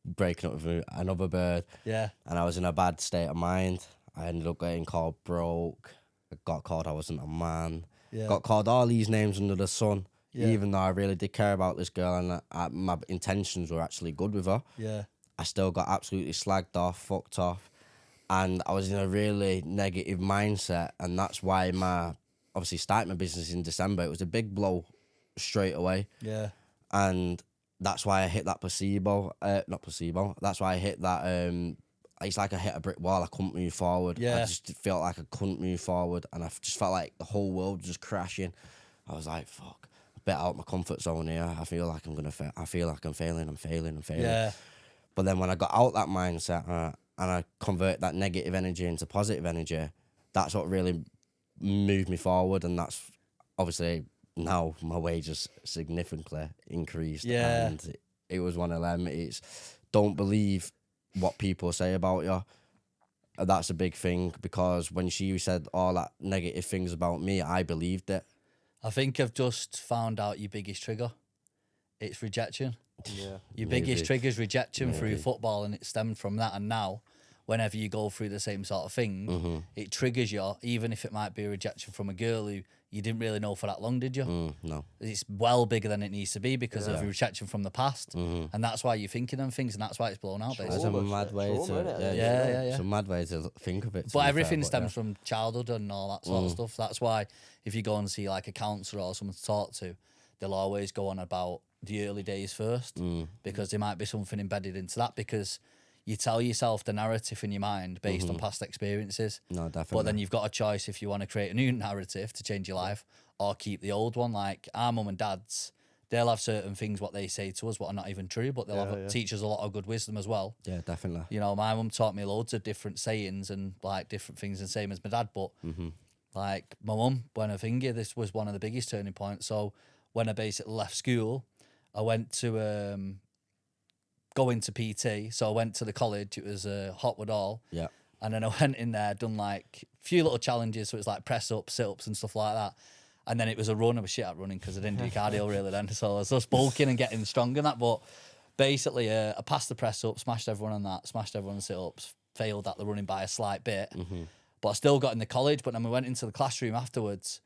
[SPEAKER 2] breaking up with another bird.
[SPEAKER 1] Yeah.
[SPEAKER 2] And I was in a bad state of mind. I ended up getting called broke. I got called I wasn't a man.
[SPEAKER 1] Yeah.
[SPEAKER 2] Got called all these names under the sun.
[SPEAKER 1] Yeah.
[SPEAKER 2] Even though I really did care about this girl and my intentions were actually good with her.
[SPEAKER 1] Yeah.
[SPEAKER 2] I still got absolutely slagged off, fucked off. And I was in a really negative mindset. And that's why obviously starting my business in December, it was a big blow straight away.
[SPEAKER 1] Yeah.
[SPEAKER 2] And that's why I hit that not placebo. That's why I hit that, it's like I hit a brick wall. I couldn't move forward.
[SPEAKER 1] Yeah.
[SPEAKER 2] I just felt like I couldn't move forward. And I just felt like the whole world was just crashing. I was like, fuck, a bit out of my comfort zone here. I feel like I'm going to fail. I feel like I'm failing.
[SPEAKER 1] Yeah.
[SPEAKER 2] But then when I got out that mindset and I convert that negative energy into positive energy, that's what really moved me forward. And that's obviously now my wages significantly increased.
[SPEAKER 1] Yeah.
[SPEAKER 2] And it was one of them. It's don't believe what people say about you. That's a big thing, because when she said all that negative things about me, I believed it.
[SPEAKER 1] I think I've just found out your biggest trigger. It's rejection.
[SPEAKER 3] Yeah.
[SPEAKER 1] Your
[SPEAKER 2] Maybe.
[SPEAKER 1] biggest trigger is rejection through
[SPEAKER 2] Maybe.
[SPEAKER 1] football, and it stemmed from that. And now, whenever you go through the same sort of thing, it triggers you, even if it might be a rejection from a girl who you didn't really know for that long, did you?
[SPEAKER 2] No.
[SPEAKER 1] It's well bigger than it needs to be because of rejection from the past. And that's why you're thinking them things, and that's why it's blown out,
[SPEAKER 2] That's
[SPEAKER 1] basically.
[SPEAKER 2] a mad way
[SPEAKER 3] Trauma, innit?
[SPEAKER 2] to
[SPEAKER 1] Yeah.
[SPEAKER 2] It's a mad way to think of it. to
[SPEAKER 1] But
[SPEAKER 2] be
[SPEAKER 1] everything
[SPEAKER 2] fair,
[SPEAKER 1] stems from childhood and all that sort of stuff. That's why if you go and see like a counsellor or someone to talk to, they'll always go on about the early days first, because there might be something embedded into that, because you tell yourself the narrative in your mind based on past experiences.
[SPEAKER 2] No, definitely.
[SPEAKER 1] But then you've got a choice if you want to create a new narrative to change your life or keep the old one. Like our mum and dad's, they'll have certain things what they say to us what are not even true, but they'll teach us a lot of good wisdom as well.
[SPEAKER 2] Yeah, definitely.
[SPEAKER 1] You know, my mum taught me loads of different sayings and like different things, and same as my dad. But like my mum, when I thingy, this was one of the biggest turning points. So when I basically left school, I went to go into PT. So I went to the college. It was Hotwood Hall.
[SPEAKER 2] Yeah.
[SPEAKER 1] And then I went in there, done like a few little challenges. So it was like press ups, sit ups, and stuff like that. And then it was a run. I was shit at running because I didn't do cardio really then. So I was just bulking and getting strong in that. But basically, I passed the press up, smashed everyone on that, smashed everyone on sit ups, failed at the running by a slight bit. But I still got in the college. But then we went into the classroom afterwards.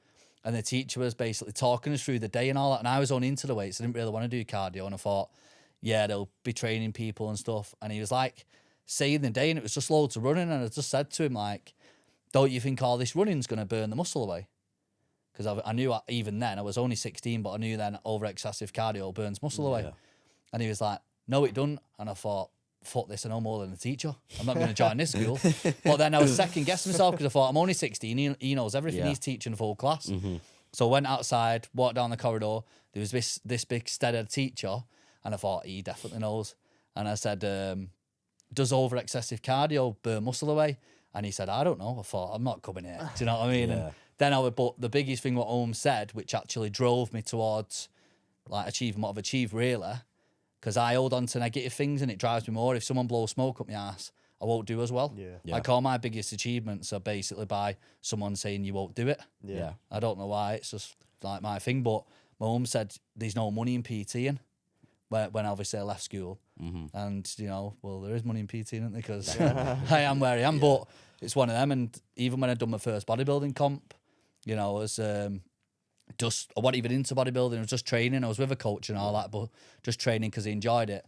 [SPEAKER 1] and the teacher was basically talking us through the day and all that. And I was only into the weights. I didn't really want to do cardio. And I thought, yeah, they'll be training people and stuff. And he was like saying the day, and it was just loads of running. And I just said to him, like, don't you think all this running's going to burn the muscle away? Because I knew even then, I was only 16, but I knew then over excessive cardio burns muscle away. And he was like, no, it doesn't. And I thought, fuck this, I know more than the teacher. I'm not going to join this school. But then I was second guessing myself because I thought, I'm only 16. He knows everything. He's teaching full class. So I went outside, walked down the corridor. There was this big steady teacher. And I thought, he definitely knows. And I said, does over excessive cardio burn muscle away? And he said, I don't know. I thought, I'm not coming here. Do you know what I mean? And then but the biggest thing what Holmes said, which actually drove me towards like achieving what I've achieved really, because I hold on to negative things and it drives me more. If someone blows smoke up my ass, I won't do as well. Like all my biggest achievements are basically by someone saying you won't do it. I don't know why. It's just like my thing. But my mum said there's no money in PTing when obviously I left school. And, you know, well, there is money in PT, isn't there? Because I am where I am. But it's one of them. And even when I'd done my first bodybuilding comp, you know, I was I wasn't even into bodybuilding. I was just training. I was with a coach and all that, but just training because he enjoyed it.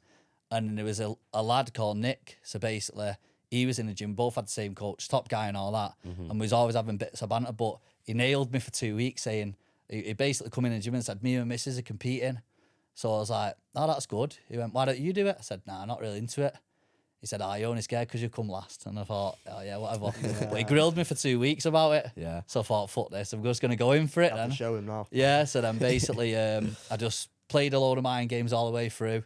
[SPEAKER 1] And there was a lad called Nick. So basically, he was in the gym. Both had the same coach, top guy and all that. And we was always having bits of banter. But he nailed me for 2 weeks saying, he basically come in the gym and said, me and my missus are competing. So I was like, oh, that's good. He went, why don't you do it? I said, nah, I'm not really into it. He said, you're only scared because you come last. And I thought, oh, yeah, whatever. But he grilled me for 2 weeks about it. So I thought, fuck this, I'm just going to go in for it then.
[SPEAKER 3] Have to show him now.
[SPEAKER 1] Yeah, so then basically I just played a load of mind games all the way through,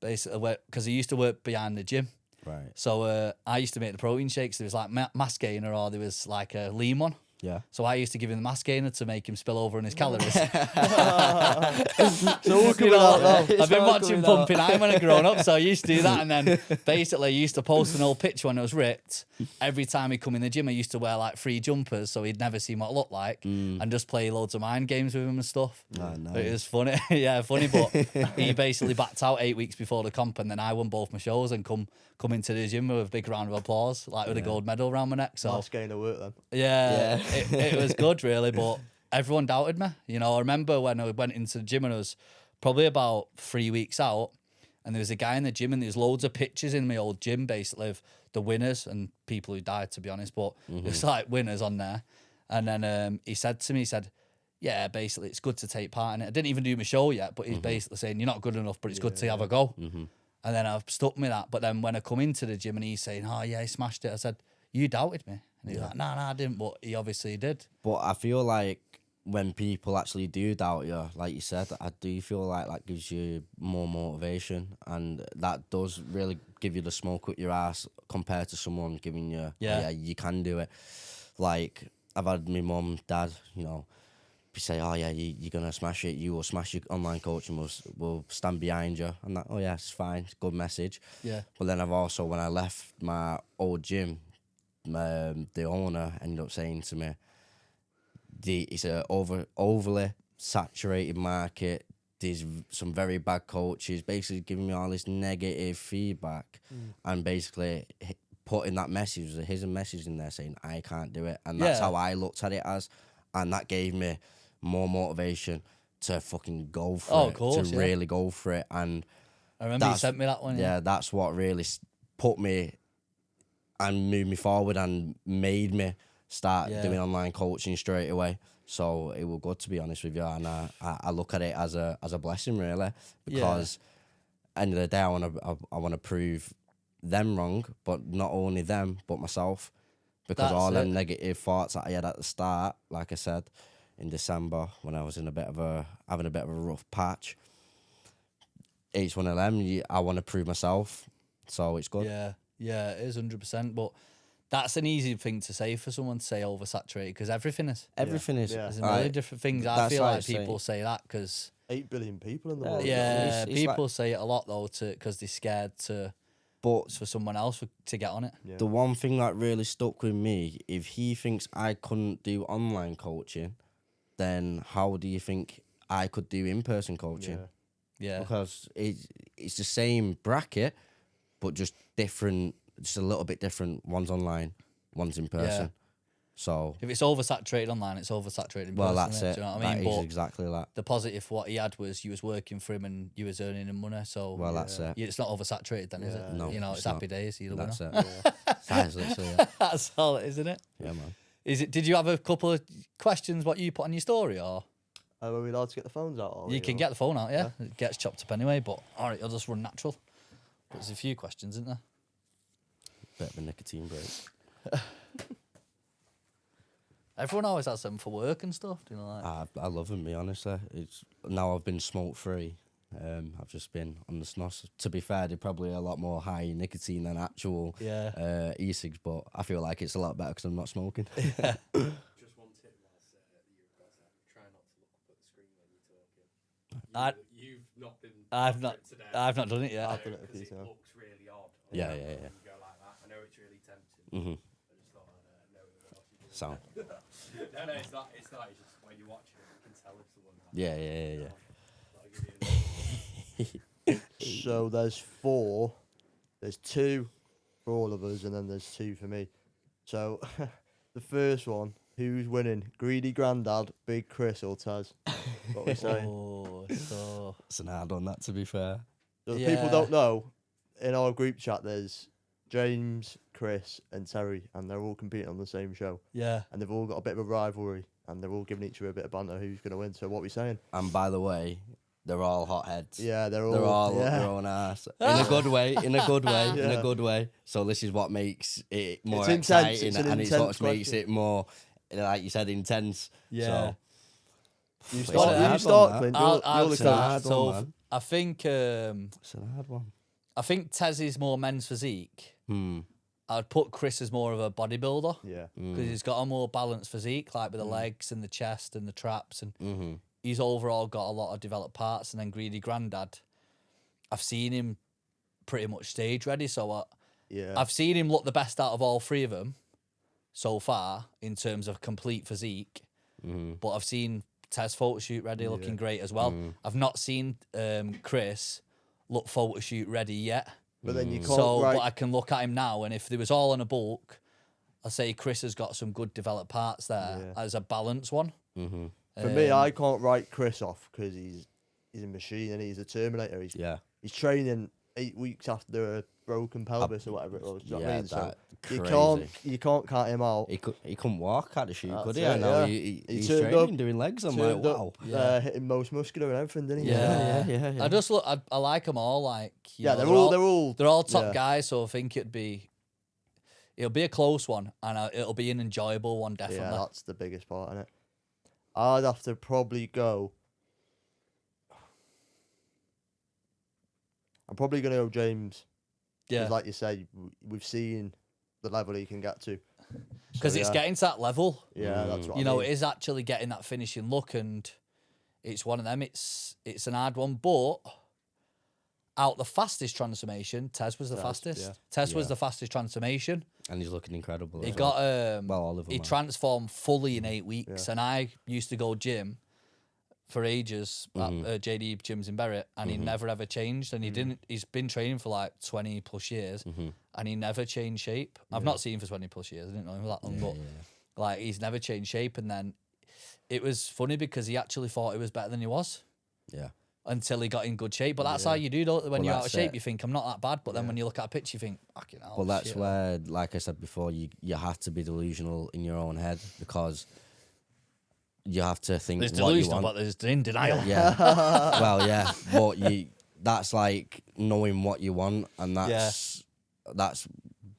[SPEAKER 1] basically, because I used to work behind the gym.
[SPEAKER 2] Right.
[SPEAKER 1] So I used to make the protein shakes. There was like mass gainer or there was like a lean one.
[SPEAKER 2] Yeah.
[SPEAKER 1] So I used to give him the mass gainer to make him spill over on his calories.
[SPEAKER 3] So we'll come out now.
[SPEAKER 1] I've been watching Pumping Iron when I grown up, so I used to do that. And then basically I used to post an old picture when I was ripped. Every time he'd come in the gym, I used to wear like 3 jumpers so he'd never see what I looked like and just play loads of mind games with him and stuff.
[SPEAKER 2] Oh, nice.
[SPEAKER 1] It was funny. Yeah, funny. But he basically backed out 8 weeks before the comp and then I won both my shows and come into the gym with a big round of applause, like with a gold medal around my neck. So
[SPEAKER 3] That's getting to work then.
[SPEAKER 1] yeah. It was good, really, but everyone doubted me. You know, I remember when I went into the gym and I was probably about 3 weeks out, and there was a guy in the gym, and there's loads of pictures in my old gym, basically, of the winners and people who died, to be honest, but it was like winners on there. And then he said to me, yeah, basically, it's good to take part in it. I didn't even do my show yet, but he's basically saying, you're not good enough, but it's good to have a go. And then I've stuck with that. But then when I come into the gym and he's saying, oh, yeah, he smashed it, I said, you doubted me. And he's like, no, I didn't, but he obviously did.
[SPEAKER 2] But I feel like when people actually do doubt you, like you said, I do feel like that gives you more motivation, and that does really give you the smoke up your ass compared to someone giving you, yeah, you can do it. Like, I've had my mum, dad, you know, say, oh yeah, you're going to smash it, you will smash your online coaching, we'll stand behind you. And that, oh yeah, it's fine, it's a good message.
[SPEAKER 1] Yeah.
[SPEAKER 2] But then I've also, when I left my old gym, the owner ended up saying to me, it's an overly saturated market, there's some very bad coaches, basically giving me all this negative feedback and basically putting that message, his message in there saying I can't do it. And that's how I looked at it as, and that gave me more motivation to fucking go for it,
[SPEAKER 1] course,
[SPEAKER 2] really go for it. And
[SPEAKER 1] I remember you sent me that one.
[SPEAKER 2] Yeah, that's what really put me and moved me forward and made me start doing online coaching straight away. So it was good, to be honest with you, and I look at it as a blessing, really, because end of the day I want to prove them wrong, but not only them but myself, because all them negative thoughts that I had at the start, like I said, in December when I was in having a bit of a rough patch, each one of them I want to prove myself, so it's good.
[SPEAKER 1] Yeah, it is 100%. But that's an easy thing to say for someone to say oversaturated, because everything is.
[SPEAKER 2] Everything is.
[SPEAKER 1] There's a million different things. I feel like people say that because
[SPEAKER 3] 8 billion people in the world.
[SPEAKER 1] Yeah, people say it a lot though, because they're scared for someone else to get on it.
[SPEAKER 3] Yeah.
[SPEAKER 2] The one thing that really stuck with me, if he thinks I couldn't do online coaching, then how do you think I could do in-person coaching?
[SPEAKER 1] Yeah.
[SPEAKER 2] Because it's the same bracket, but just different, just a little bit different. One's online, one's in person. So
[SPEAKER 1] If it's oversaturated online, it's oversaturated in
[SPEAKER 2] well,
[SPEAKER 1] person,
[SPEAKER 2] that's
[SPEAKER 1] innit?
[SPEAKER 2] it.
[SPEAKER 1] Do you know what I
[SPEAKER 2] That
[SPEAKER 1] mean?
[SPEAKER 2] is
[SPEAKER 1] But
[SPEAKER 2] exactly that.
[SPEAKER 1] the positive for what he had was you was working for him and you was earning him money. So
[SPEAKER 2] Well, that's it.
[SPEAKER 1] it's not oversaturated then, is it?
[SPEAKER 2] No,
[SPEAKER 1] You know,
[SPEAKER 2] it's
[SPEAKER 1] it's happy
[SPEAKER 2] not.
[SPEAKER 1] days. You're the winner.
[SPEAKER 2] That's it. That is literally it.
[SPEAKER 1] That's all it is, isn't it?
[SPEAKER 2] Yeah, man.
[SPEAKER 1] Is it? Did you have a couple of questions what you put on your story, or
[SPEAKER 3] Are we allowed to get the phones out?
[SPEAKER 1] you can get the phone out? Yeah, it gets chopped up anyway. But all right, it'll just run natural. But there's a few questions, isn't there?
[SPEAKER 2] Bit of a nicotine break.
[SPEAKER 1] Everyone always has them for work and stuff. Do you know, like
[SPEAKER 2] I love them, me honestly. It's now I've been smoke free. I've just been on the snos. To be fair, they're probably a lot more high in nicotine than actual e-cigs, but I feel like it's a lot better because I'm not smoking.
[SPEAKER 4] Just one tip whilst you try not to look up at the screen when you're talking. You've not been. Today.
[SPEAKER 1] I've not done it yet.
[SPEAKER 3] I've done it a few
[SPEAKER 4] Because it
[SPEAKER 3] times.
[SPEAKER 4] looks really odd.
[SPEAKER 2] Yeah.
[SPEAKER 4] When you go like that. I know it's really tempting.
[SPEAKER 2] Mm-hmm.
[SPEAKER 4] I just thought I'd know what else you do.
[SPEAKER 2] Sound.
[SPEAKER 4] No, it's not. It's not. It's just when you watch it, you can tell it's the one.
[SPEAKER 2] Yeah.
[SPEAKER 4] That'll give you a
[SPEAKER 3] So there's 4. There's 2 for all of us, and then there's 2 for me. So the first one, who's winning? Greedy Grandad, Big Chris, or Taz? What we saying?
[SPEAKER 1] Oh, so
[SPEAKER 2] It's an hard on that, to be fair.
[SPEAKER 3] So if
[SPEAKER 1] Yeah.
[SPEAKER 3] people don't know, in our group chat, there's James, Chris, and Terry, and they're all competing on the same show,
[SPEAKER 1] yeah.
[SPEAKER 3] and they've all got a bit of a rivalry, and they're all giving each other a bit of banter who's going to win. So what we saying?
[SPEAKER 2] And by the way, they're all hotheads.
[SPEAKER 3] Yeah, they're all.
[SPEAKER 2] They're all up
[SPEAKER 3] yeah.
[SPEAKER 2] their own ass. In a good way, in a good way, in
[SPEAKER 3] Yeah.
[SPEAKER 2] a good way. So this is what makes it more
[SPEAKER 3] It's intense,
[SPEAKER 2] exciting,
[SPEAKER 3] it's an
[SPEAKER 2] and it's
[SPEAKER 3] intense
[SPEAKER 2] what makes
[SPEAKER 3] question.
[SPEAKER 2] it more, like you said, intense.
[SPEAKER 1] Yeah.
[SPEAKER 2] So,
[SPEAKER 3] You
[SPEAKER 2] It's
[SPEAKER 3] start,
[SPEAKER 2] a
[SPEAKER 3] you
[SPEAKER 2] hard
[SPEAKER 3] start
[SPEAKER 2] one,
[SPEAKER 3] Clint.
[SPEAKER 1] I'll
[SPEAKER 3] You're the
[SPEAKER 1] start.
[SPEAKER 2] hard
[SPEAKER 3] coach.
[SPEAKER 2] one,
[SPEAKER 1] So
[SPEAKER 2] man.
[SPEAKER 1] I think
[SPEAKER 2] it's a hard one.
[SPEAKER 1] Tez is more men's physique.
[SPEAKER 2] Hmm.
[SPEAKER 1] I'd put Chris as more of a bodybuilder
[SPEAKER 3] Yeah.
[SPEAKER 1] because he's got a more balanced physique, like with the legs and the chest and the traps, and
[SPEAKER 2] Mm-hmm.
[SPEAKER 1] he's overall got a lot of developed parts. And then Greedy Grandad, I've seen him pretty much stage ready, so
[SPEAKER 3] Yeah.
[SPEAKER 1] I've seen him look the best out of all 3 of them so far in terms of complete physique.
[SPEAKER 2] Mm-hmm.
[SPEAKER 1] But I've seen Tez photo shoot ready, looking great as well. I've not seen Chris look photo shoot ready yet.
[SPEAKER 3] But then you can't.
[SPEAKER 1] So,
[SPEAKER 3] right,
[SPEAKER 1] but I can look at him now, and if there was all on a bulk, I'll say Chris has got some good developed parts there as a balanced one.
[SPEAKER 2] Mm-hmm.
[SPEAKER 3] for me, I can't write Chris off because he's a machine and he's a Terminator. He's training 8 weeks after a broken pelvis or whatever it was. Do you know what I mean? So you can't count him out.
[SPEAKER 2] He couldn't walk at the shoot,
[SPEAKER 3] That's
[SPEAKER 2] could he?
[SPEAKER 3] it,
[SPEAKER 2] And now
[SPEAKER 3] yeah.
[SPEAKER 2] he's
[SPEAKER 3] turned
[SPEAKER 2] training,
[SPEAKER 3] up-
[SPEAKER 2] doing legs. I'm like,
[SPEAKER 3] Turned up,
[SPEAKER 2] wow.
[SPEAKER 3] hitting most muscular and everything, didn't he?
[SPEAKER 1] Yeah.
[SPEAKER 2] Yeah.
[SPEAKER 1] I just look. I like them all. Like
[SPEAKER 3] Yeah,
[SPEAKER 1] know,
[SPEAKER 3] they're all
[SPEAKER 1] top
[SPEAKER 3] yeah.
[SPEAKER 1] guys. So I think it'll be a close one, and it'll be an enjoyable one, definitely.
[SPEAKER 3] Yeah, that's the biggest part in it. I'd have to probably go. I'm probably gonna go James.
[SPEAKER 1] Yeah,
[SPEAKER 3] 'Cause like you say, we've seen the level he can get to.
[SPEAKER 1] because
[SPEAKER 3] So,
[SPEAKER 1] it's
[SPEAKER 3] yeah.
[SPEAKER 1] getting to that level.
[SPEAKER 3] Yeah, that's what
[SPEAKER 1] You
[SPEAKER 3] I
[SPEAKER 1] know,
[SPEAKER 3] mean.
[SPEAKER 1] it is actually getting that finishing look, and it's one of them. It's an hard one, but out the fastest transformation, Tez was the fastest.
[SPEAKER 3] yeah.
[SPEAKER 1] Tez was the fastest transformation.
[SPEAKER 2] And he's looking incredible.
[SPEAKER 1] He
[SPEAKER 2] as well.
[SPEAKER 1] got
[SPEAKER 2] Well, all of them
[SPEAKER 1] he
[SPEAKER 2] are.
[SPEAKER 1] transformed fully in 8 weeks, and I used to go gym for ages at JD gyms in Berwick, and he never ever changed, and he didn't. He's been training for like 20 plus years, and he never changed shape. I've not seen him for 20 plus years. I didn't know him for that long, but like he's never changed shape. And then it was funny because he actually thought he was better than he was.
[SPEAKER 2] Yeah.
[SPEAKER 1] Until he got in good shape, but that's how you do. Don't when
[SPEAKER 2] Well,
[SPEAKER 1] you're out of
[SPEAKER 2] that's
[SPEAKER 1] shape,
[SPEAKER 2] it.
[SPEAKER 1] you think I'm not that bad, but then when you look at a picture, you think, fucking hell.
[SPEAKER 2] Well, that's
[SPEAKER 1] shit.
[SPEAKER 2] where, like I said before, you have to be delusional in your own head because you have to think
[SPEAKER 1] There's
[SPEAKER 2] what you
[SPEAKER 1] delusional,
[SPEAKER 2] want.
[SPEAKER 1] but there's in denial.
[SPEAKER 2] Yeah. Well, yeah, but that's like knowing what you want, and that's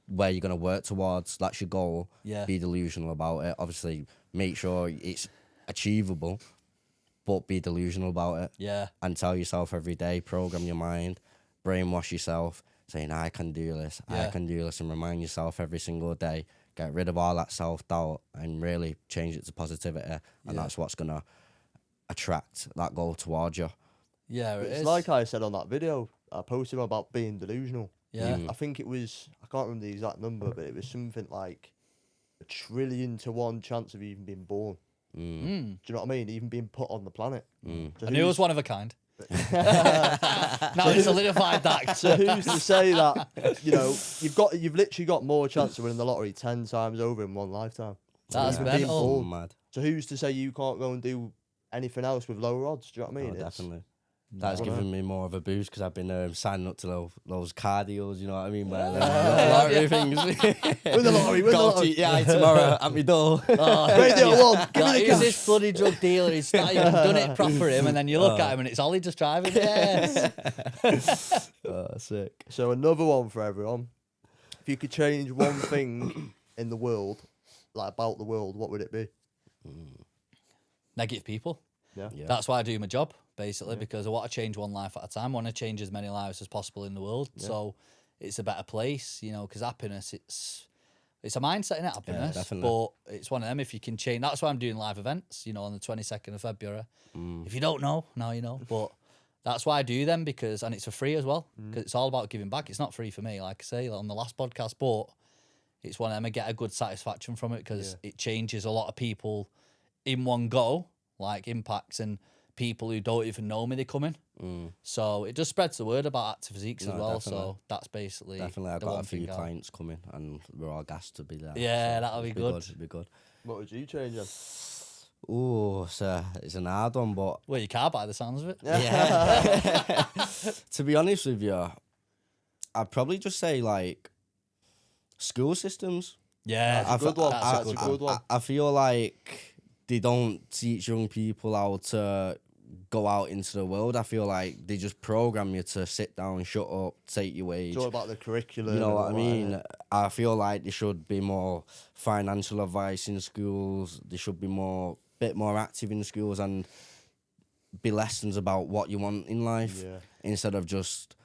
[SPEAKER 2] where you're gonna work towards. That's your goal.
[SPEAKER 1] Yeah.
[SPEAKER 2] Be delusional about it. Obviously, make sure it's achievable, but be delusional about it.
[SPEAKER 1] Yeah.
[SPEAKER 2] And tell yourself every day, program your mind, brainwash yourself, saying I can do this, I
[SPEAKER 1] Yeah.
[SPEAKER 2] can do this, and remind yourself every single day. Get rid of all that self-doubt and really change it to positivity, and that's what's gonna attract that goal towards you.
[SPEAKER 1] Yeah, it
[SPEAKER 3] It's
[SPEAKER 1] is.
[SPEAKER 3] like I said on that video I posted about being delusional.
[SPEAKER 1] Yeah.
[SPEAKER 3] I think it was, I can't remember the exact number, but it was something like 1,000,000,000 to 1 chance of even being born. Do you know what I mean? Even being put on the planet. So
[SPEAKER 1] I knew it was one of a kind. Now it's solidified that.
[SPEAKER 3] So who's to say that, you've literally got more chance of winning the lottery 10 times over in one lifetime?
[SPEAKER 1] That's
[SPEAKER 3] Even being
[SPEAKER 1] mental.
[SPEAKER 3] bald.
[SPEAKER 2] Mad.
[SPEAKER 3] So who's to say you can't go and do anything else with lower odds? Do you know what I mean?
[SPEAKER 2] Oh,
[SPEAKER 3] It's-
[SPEAKER 2] definitely. That's
[SPEAKER 3] No.
[SPEAKER 2] given me more of a boost because I've been signing up to those car deals, you know what I mean? Where
[SPEAKER 3] Yeah.
[SPEAKER 2] lottery things.
[SPEAKER 3] Win the lottery, win the
[SPEAKER 2] Go
[SPEAKER 3] lottery.
[SPEAKER 2] to EI tomorrow at my door.
[SPEAKER 1] Oh,
[SPEAKER 3] Radio one, give me the
[SPEAKER 1] He's
[SPEAKER 3] cash.
[SPEAKER 1] this bloody drug dealer. He's not even done it proper him, and then you look at him and it's Ollie just driving. Yes.
[SPEAKER 2] Oh, sick.
[SPEAKER 3] So another one for everyone. If you could change one thing in the world, like about the world, what would it be?
[SPEAKER 1] Negative people.
[SPEAKER 3] Yeah.
[SPEAKER 2] Yeah.
[SPEAKER 1] That's why I do my job, basically, because I want to change one life at a time. I want to change as many lives as possible in the world. So it's a better place, you know, because happiness, it's a mindset in it, happiness.
[SPEAKER 2] definitely.
[SPEAKER 1] But it's one of them, if you can change. That's why I'm doing live events, you know, on the 22nd of February. If you don't know, now you know. But that's why I do them, because, and it's for free as well, because it's all about giving back. It's not free for me, like I say, on the last podcast, but it's one of them, I get a good satisfaction from it, because it changes a lot of people in one go, like impacts, and people who don't even know me, they come in. So it just spreads the word about active physiques as well.
[SPEAKER 2] definitely.
[SPEAKER 1] So that's basically
[SPEAKER 2] Definitely, I've
[SPEAKER 1] the
[SPEAKER 2] got
[SPEAKER 1] one
[SPEAKER 2] a few
[SPEAKER 1] thing
[SPEAKER 2] clients coming and we're all gassed to be there.
[SPEAKER 1] Yeah,
[SPEAKER 2] so
[SPEAKER 1] that'll be
[SPEAKER 2] it'll
[SPEAKER 1] good.
[SPEAKER 2] It'll be good.
[SPEAKER 3] What would you change then?
[SPEAKER 2] Oh, it's an hard one, but
[SPEAKER 1] Well, you can't by the sounds of it.
[SPEAKER 2] yeah. To be honest with you, I'd probably just say like school systems.
[SPEAKER 1] Yeah,
[SPEAKER 3] That's a good one.
[SPEAKER 1] that's
[SPEAKER 3] That's a good one.
[SPEAKER 2] I feel like they don't teach young people how to go out into the world. I feel like they just program you to sit down, shut up, take your wage.
[SPEAKER 3] It's all about the curriculum.
[SPEAKER 2] You know
[SPEAKER 3] and
[SPEAKER 2] what I
[SPEAKER 3] all that,
[SPEAKER 2] mean?
[SPEAKER 3] innit?
[SPEAKER 2] I feel like there should be more financial advice in schools. There should be bit more active in schools, and be lessons about what you want in life
[SPEAKER 3] Yeah.
[SPEAKER 2] instead of just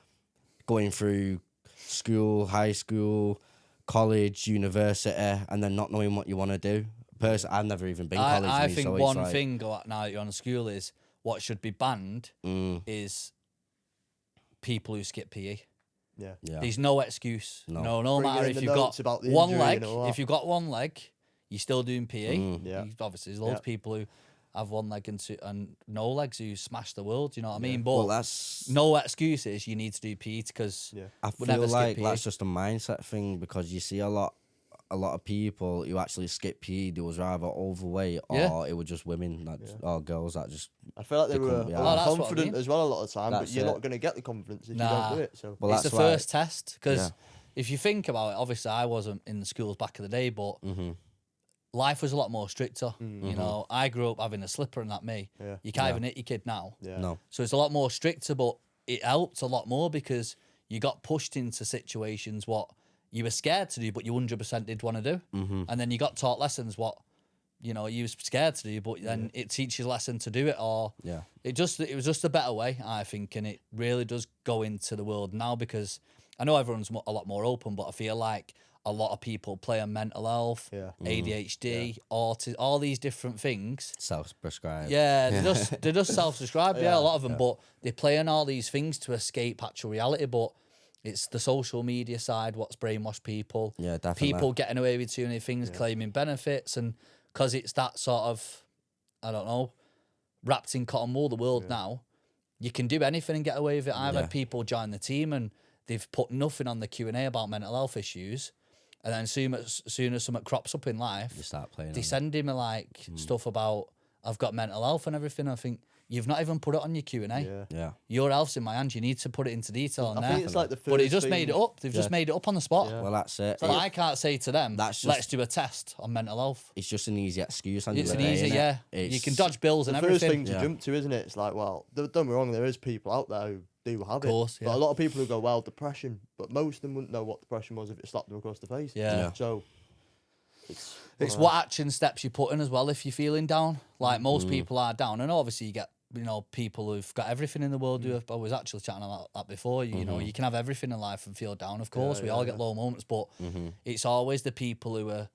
[SPEAKER 2] going through school, high school, college, university, and then not knowing what you want to do. Personally, I've never even been college.
[SPEAKER 1] I
[SPEAKER 2] me,
[SPEAKER 1] think
[SPEAKER 2] so it's
[SPEAKER 1] one
[SPEAKER 2] like,
[SPEAKER 1] thing now that you're on school is what should be banned is people who skip PE.
[SPEAKER 3] Yeah.
[SPEAKER 2] Yeah.
[SPEAKER 1] There's no excuse.
[SPEAKER 2] No.
[SPEAKER 1] No
[SPEAKER 3] Bringing
[SPEAKER 1] matter
[SPEAKER 3] in
[SPEAKER 1] if
[SPEAKER 3] the
[SPEAKER 1] you've got
[SPEAKER 3] notes about the
[SPEAKER 1] one
[SPEAKER 3] injury
[SPEAKER 1] leg.
[SPEAKER 3] and all that.
[SPEAKER 1] If you've got one leg, you're still doing PE.
[SPEAKER 3] Yeah.
[SPEAKER 1] Obviously, there's loads of people who have one leg and no legs who smash the world. You know what I mean?
[SPEAKER 2] Well,
[SPEAKER 1] But
[SPEAKER 2] that's.
[SPEAKER 1] no excuses. You need to do PE because
[SPEAKER 2] I
[SPEAKER 1] we'll never
[SPEAKER 2] feel
[SPEAKER 1] skip
[SPEAKER 2] like
[SPEAKER 1] PE.
[SPEAKER 2] that's just a mindset thing because you see a lot of people who actually skip PE. They was rather overweight or it was just women or girls that just.
[SPEAKER 3] I feel like they were
[SPEAKER 2] Become- yeah.
[SPEAKER 1] Oh, that's what I
[SPEAKER 3] confident
[SPEAKER 1] mean.
[SPEAKER 3] as well a lot of the time, but
[SPEAKER 2] That's
[SPEAKER 3] you're
[SPEAKER 2] it.
[SPEAKER 3] not going to get the confidence if you
[SPEAKER 1] Nah.
[SPEAKER 3] don't do it. So
[SPEAKER 2] Well,
[SPEAKER 1] It's the
[SPEAKER 2] that's why-
[SPEAKER 1] first test because
[SPEAKER 2] Yeah.
[SPEAKER 1] if you think about it, obviously I wasn't in the schools back in the day, but life was a lot more stricter. You know, I grew up having a slipper and that me.
[SPEAKER 3] Yeah.
[SPEAKER 1] You can't even hit your kid now.
[SPEAKER 3] yeah.
[SPEAKER 2] No.
[SPEAKER 1] So it's a lot more stricter, but it helped a lot more because you got pushed into situations what you were scared to do, but you 100% did want to do. And then you got taught lessons what, you know, you was scared to do, but then it teaches a lesson to do it. Or
[SPEAKER 2] Yeah.
[SPEAKER 1] it was just a better way, I think. And it really does go into the world now because I know everyone's a lot more open, but I feel like a lot of people play on mental health,
[SPEAKER 3] Yeah.
[SPEAKER 1] ADHD, autism, all these different things.
[SPEAKER 2] Self-prescribed.
[SPEAKER 1] Yeah, they're just self-described. Yeah, a lot of them, but they play on all these things to escape actual reality. But it's the social media side what's brainwashed people.
[SPEAKER 2] Yeah, definitely.
[SPEAKER 1] People getting away with too many things, claiming benefits, and because it's that sort of, I don't know, wrapped in cotton wool. The world now, you can do anything and get away with it. I've had people join the team and they've put nothing on the Q&A about mental health issues, and then soon as something crops up in life,
[SPEAKER 2] You start playing.
[SPEAKER 1] they
[SPEAKER 2] on it.
[SPEAKER 1] send him like stuff about I've got mental health and everything. I think you've not even put it on your Q&A.
[SPEAKER 3] Yeah.
[SPEAKER 2] Yeah.
[SPEAKER 1] Your health's in my hand. You need to put it into detail on
[SPEAKER 3] I
[SPEAKER 1] there.
[SPEAKER 3] think it's like the
[SPEAKER 1] but he
[SPEAKER 3] first
[SPEAKER 1] just
[SPEAKER 3] thing-
[SPEAKER 1] made it up. They've just made it up on the spot.
[SPEAKER 3] Yeah.
[SPEAKER 2] Well, that's it.
[SPEAKER 1] So I can't say to them,
[SPEAKER 2] That's just-
[SPEAKER 1] let's do a test on mental health.
[SPEAKER 2] It's just an easy excuse.
[SPEAKER 1] It's an easy, yeah. You can dodge bills
[SPEAKER 3] The
[SPEAKER 1] and
[SPEAKER 3] first
[SPEAKER 1] everything.
[SPEAKER 3] thing to jump to, isn't it? It's like, well, don't get me wrong, there is people out there who do have it.
[SPEAKER 1] Course,
[SPEAKER 3] But
[SPEAKER 1] yeah.
[SPEAKER 3] a lot of people who go, well, depression, but most of them wouldn't know what depression was if it slapped them across the face.
[SPEAKER 1] Yeah.
[SPEAKER 2] Yeah.
[SPEAKER 3] So
[SPEAKER 1] It's what action steps you put in as well if you're feeling down. Like most people are down. And obviously you get, you know, people who've got everything in the world who have, I was actually chatting about that before. You know, you can have everything in life and feel down, of course. We all get low moments, but it's always the people who are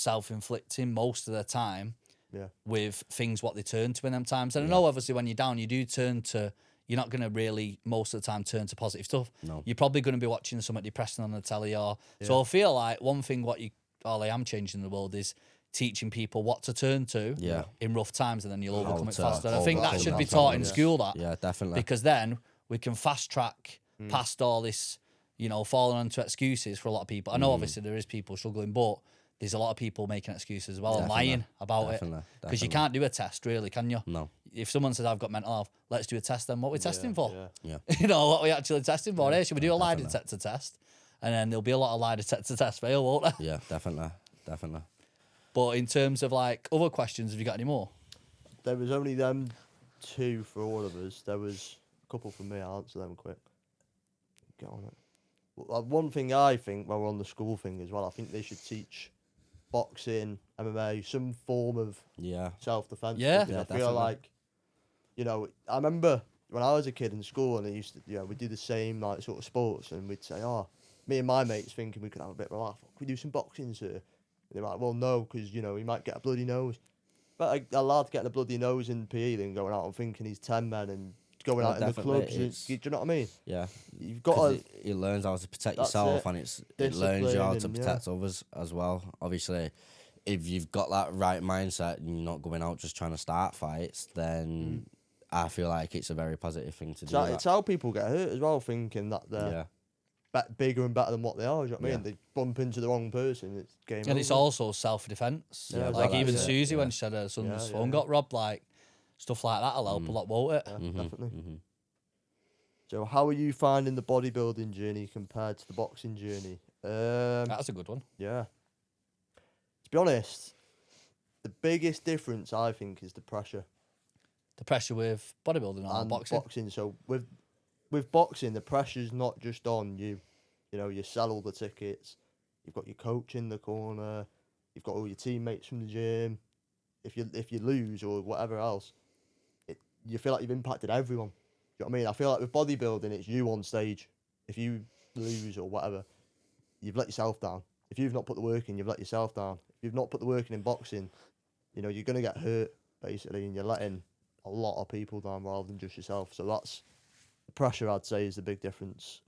[SPEAKER 1] self-inflicting most of the time
[SPEAKER 3] yeah.
[SPEAKER 1] with things what they turn to in them times. And I know obviously when you're down, you do turn to, you're not going to really most of the time turn to positive stuff.
[SPEAKER 2] No.
[SPEAKER 1] You're probably going to be watching something depressing on the telly or, so I feel like one thing what I am changing in the world is teaching people what to turn to in rough times, and then you'll overcome it
[SPEAKER 2] to
[SPEAKER 1] faster. And I think that
[SPEAKER 2] overcome
[SPEAKER 1] should
[SPEAKER 2] that
[SPEAKER 1] be taught in
[SPEAKER 2] problem.
[SPEAKER 1] school, that.
[SPEAKER 2] Yeah, definitely.
[SPEAKER 1] Because then we can fast track past all this, you know, falling onto excuses for a lot of people. I know obviously there is people struggling, but there's a lot of people making excuses as well and
[SPEAKER 2] Definitely,
[SPEAKER 1] lying about it. Because you can't do a test, really, can you?
[SPEAKER 2] No.
[SPEAKER 1] If someone says, I've got mental health, let's do a test then. What are we testing for?
[SPEAKER 2] Yeah.
[SPEAKER 1] You know, what are we actually testing for? Should we do a lie
[SPEAKER 2] definitely.
[SPEAKER 1] detector test? And then there'll be a lot of lie detector tests fail, won't there?
[SPEAKER 2] Yeah, definitely.
[SPEAKER 1] But in terms of like other questions, have you got any more?
[SPEAKER 3] There was only them 2 for all of us. There was a couple for me. I'll answer them quick. Get on it. Well, one thing I think, while we're on the school thing as well, I think they should teach boxing, MMA, some form of self-defense.
[SPEAKER 1] Yeah.
[SPEAKER 3] Because I feel
[SPEAKER 2] definitely.
[SPEAKER 3] like, you know, I remember when I was a kid in school and we'd do the same like sort of sports and we'd say, me and my mates thinking we could have a bit of a laugh. Could we do some boxing, sir? And they're like, well, no, because, you know, he might get a bloody nose. But a lad getting a bloody nose in PE than going out and thinking he's 10 men and going out in the clubs. Do you know what I mean?
[SPEAKER 2] Yeah.
[SPEAKER 3] You've got to...
[SPEAKER 2] It learns how to protect yourself and it learns you how to
[SPEAKER 3] Discipline,
[SPEAKER 2] protect others as well. Obviously, if you've got that right mindset and you're not going out just trying to start fights, then I feel like it's a very positive thing to do.
[SPEAKER 3] It's how people get hurt as well, thinking that they're bigger and better than what they are. Do you know what I mean? They bump into the wrong person, it's game over.
[SPEAKER 1] And it's also self-defense.
[SPEAKER 3] Yeah,
[SPEAKER 1] like
[SPEAKER 3] exactly.
[SPEAKER 1] even Susie, when she said her son's phone got robbed, like stuff like that'll help a lot, won't it?
[SPEAKER 3] Definitely. So how are you finding the bodybuilding journey compared to the boxing journey?
[SPEAKER 1] That's a good one.
[SPEAKER 3] Yeah. To be honest, the biggest difference I think is the pressure.
[SPEAKER 1] The pressure with bodybuilding or
[SPEAKER 3] And
[SPEAKER 1] boxing?
[SPEAKER 3] So with boxing, the pressure's not just on you. You know, you sell all the tickets. You've got your coach in the corner. You've got all your teammates from the gym. If you lose or whatever else, you feel like you've impacted everyone. Do you know what I mean? I feel like with bodybuilding, it's you on stage. If you lose or whatever, you've let yourself down. If you've not put the work in, you've let yourself down. If you've not put the work in boxing, you know, you're going to get hurt, basically, and you're letting a lot of people down rather than just yourself. So that's the pressure, I'd say, is the big difference.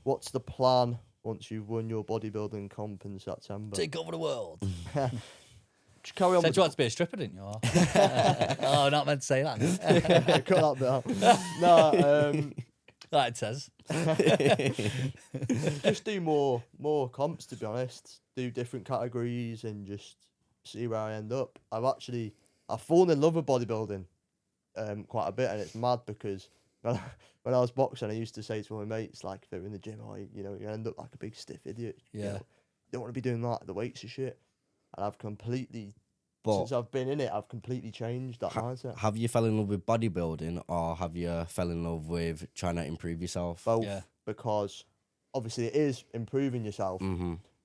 [SPEAKER 3] What's the plan once you've won your bodybuilding comp in September?
[SPEAKER 1] Take over the world.
[SPEAKER 3] Just carry on.
[SPEAKER 1] Said you wanted to be a stripper, didn't you? Oh, not meant to say that.
[SPEAKER 3] Cut that bit out. No,
[SPEAKER 1] Like it says.
[SPEAKER 3] just do more comps, to be honest. Do different categories and just see where I end up. I've fallen in love with bodybuilding quite a bit, and it's mad because when I was boxing, I used to say to my mates, like, if they're in the gym, you end up like a big stiff idiot.
[SPEAKER 1] Yeah.
[SPEAKER 3] You know? You don't want to be doing that. The weights are shit. And since I've been in it, I've completely changed that mindset.
[SPEAKER 2] Have you fell in love with bodybuilding or have you fell in love with trying to improve yourself?
[SPEAKER 3] Both, because obviously it is improving yourself.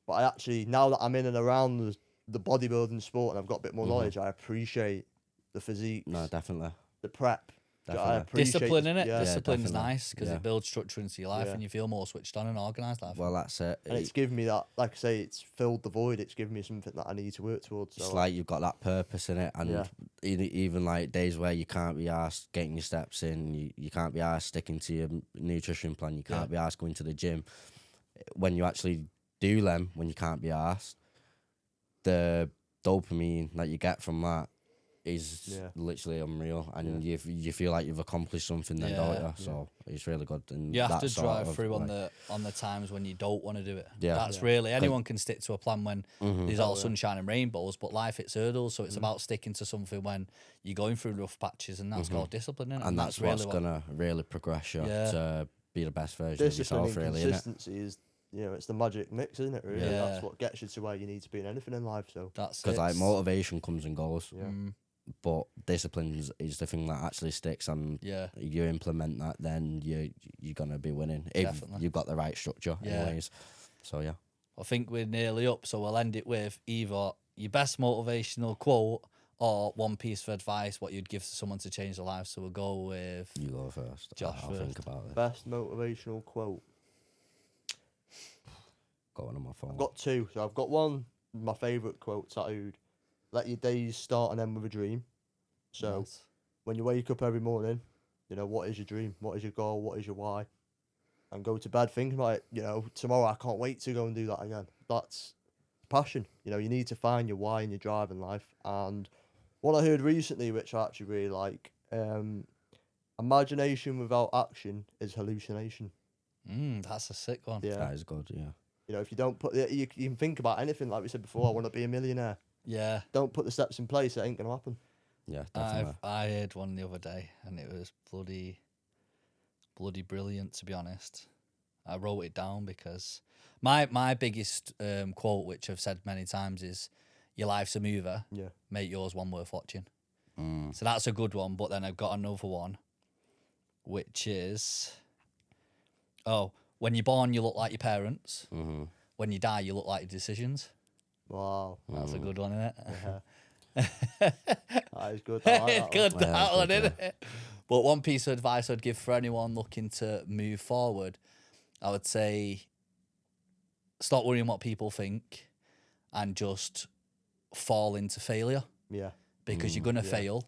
[SPEAKER 3] But I actually, now that I'm in and around the bodybuilding sport and I've got a bit more knowledge, I appreciate the physique.
[SPEAKER 2] No, definitely.
[SPEAKER 3] The prep.
[SPEAKER 2] Definitely.
[SPEAKER 3] I appreciate
[SPEAKER 1] Discipline, innit?
[SPEAKER 2] Yeah,
[SPEAKER 1] Discipline's
[SPEAKER 2] definitely.
[SPEAKER 1] nice because it builds structure into your life and you feel more switched on and organised life.
[SPEAKER 2] Well, that's it.
[SPEAKER 3] And it's given me that, like I say, it's filled the void. It's given me something that I need to work towards. So
[SPEAKER 2] It's like you've got that purpose in it, and even like days where you can't be asked getting your steps in, you can't be asked sticking to your nutrition plan, you can't be asked going to the gym. When you actually do them, when you can't be asked, the dopamine that you get from that is literally unreal, and you feel like you've accomplished something then, don't you? So it's really good. And
[SPEAKER 1] you have
[SPEAKER 2] that
[SPEAKER 1] to
[SPEAKER 2] sort
[SPEAKER 1] drive
[SPEAKER 2] of,
[SPEAKER 1] through
[SPEAKER 2] like,
[SPEAKER 1] on the times when you don't want to do it.
[SPEAKER 2] Yeah.
[SPEAKER 1] That's really, anyone can stick to a plan when there's all sunshine and rainbows, but life hits hurdles, so it's about sticking to something when you're going through rough patches, and that's called discipline, innit?
[SPEAKER 2] and that's what's
[SPEAKER 1] really
[SPEAKER 2] gonna really progress you to be the best version of
[SPEAKER 3] discipline
[SPEAKER 2] yourself,
[SPEAKER 3] and
[SPEAKER 2] really, innit?
[SPEAKER 3] consistency is, you know, it's the magic mix, isn't it? Really, that's what gets you to where you need to be in anything in life. So
[SPEAKER 1] That's
[SPEAKER 2] Because
[SPEAKER 1] it.
[SPEAKER 2] like motivation comes and goes,
[SPEAKER 3] yeah.
[SPEAKER 2] but discipline is the thing that actually sticks, and you implement that, then you're gonna be winning if
[SPEAKER 1] Definitely.
[SPEAKER 2] you've got the right structure. Anyways, so yeah.
[SPEAKER 1] I think we're nearly up, so we'll end it with either your best motivational quote or one piece of advice what you'd give to someone to change their life. So we'll go with
[SPEAKER 2] You go first.
[SPEAKER 1] Josh
[SPEAKER 2] I'll
[SPEAKER 1] first.
[SPEAKER 2] think about it.
[SPEAKER 3] Best motivational quote.
[SPEAKER 2] Going on my phone.
[SPEAKER 3] I've got 2. So I've got one, my favourite quote tattooed. Let your days start and end with a dream. So
[SPEAKER 1] Nice.
[SPEAKER 3] when you wake up every morning, you know, what is your dream? What is your goal? What is your why? And go to bed thinking about it, you know, tomorrow I can't wait to go and do that again. That's passion. You know, you need to find your why and your drive in life. And what I heard recently, which I actually really like, imagination without action is hallucination.
[SPEAKER 1] That's a sick one.
[SPEAKER 3] Yeah.
[SPEAKER 2] That is good, yeah.
[SPEAKER 3] You know, if you don't put you can think about anything like we said before. I want to be a millionaire.
[SPEAKER 1] Yeah.
[SPEAKER 3] Don't put the steps in place. It ain't gonna happen.
[SPEAKER 2] Yeah, definitely.
[SPEAKER 1] I heard one the other day, and it was bloody brilliant. To be honest, I wrote it down because my biggest quote, which I've said many times, is "Your life's a mover.
[SPEAKER 3] Yeah.
[SPEAKER 1] Make yours one worth watching." So that's a good one. But then I've got another one, which is, when you're born, you look like your parents.
[SPEAKER 2] Mm-hmm.
[SPEAKER 1] When you die, you look like your decisions.
[SPEAKER 3] Wow.
[SPEAKER 1] That's a good one, isn't it?
[SPEAKER 3] Yeah. That is good. I like
[SPEAKER 1] It's
[SPEAKER 3] that
[SPEAKER 1] good,
[SPEAKER 3] one.
[SPEAKER 2] Yeah,
[SPEAKER 1] that
[SPEAKER 2] it's
[SPEAKER 1] one,
[SPEAKER 2] good,
[SPEAKER 1] isn't it? But one piece of advice I'd give for anyone looking to move forward, I would say stop worrying what people think and just fall into failure,
[SPEAKER 3] Yeah.
[SPEAKER 1] because you're going to fail.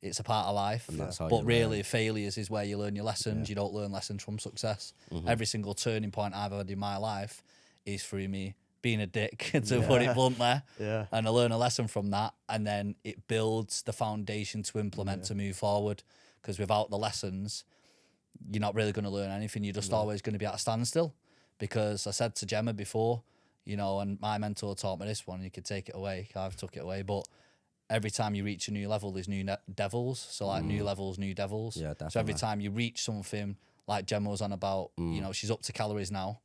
[SPEAKER 1] It's a part of life.
[SPEAKER 2] And that's how
[SPEAKER 1] But
[SPEAKER 2] you
[SPEAKER 1] really,
[SPEAKER 2] learn.
[SPEAKER 1] failures is where you learn your lessons. You don't learn lessons from success. Every single turning point I've had in my life is through me being a dick, to put it bluntly.
[SPEAKER 3] Yeah.
[SPEAKER 1] And I learn a lesson from that, and then it builds the foundation to implement to move forward. Because without the lessons, you're not really going to learn anything. You're just always going to be at a standstill. Because I said to Gemma before, you know, and my mentor taught me this one. You could take it away. I've took it away, but every time you reach a new level, there's new devils. So like new levels, new devils.
[SPEAKER 2] Yeah,
[SPEAKER 1] So every
[SPEAKER 2] definitely.
[SPEAKER 1] time you reach something, like Gemma was on about, you know, she's up to calories now.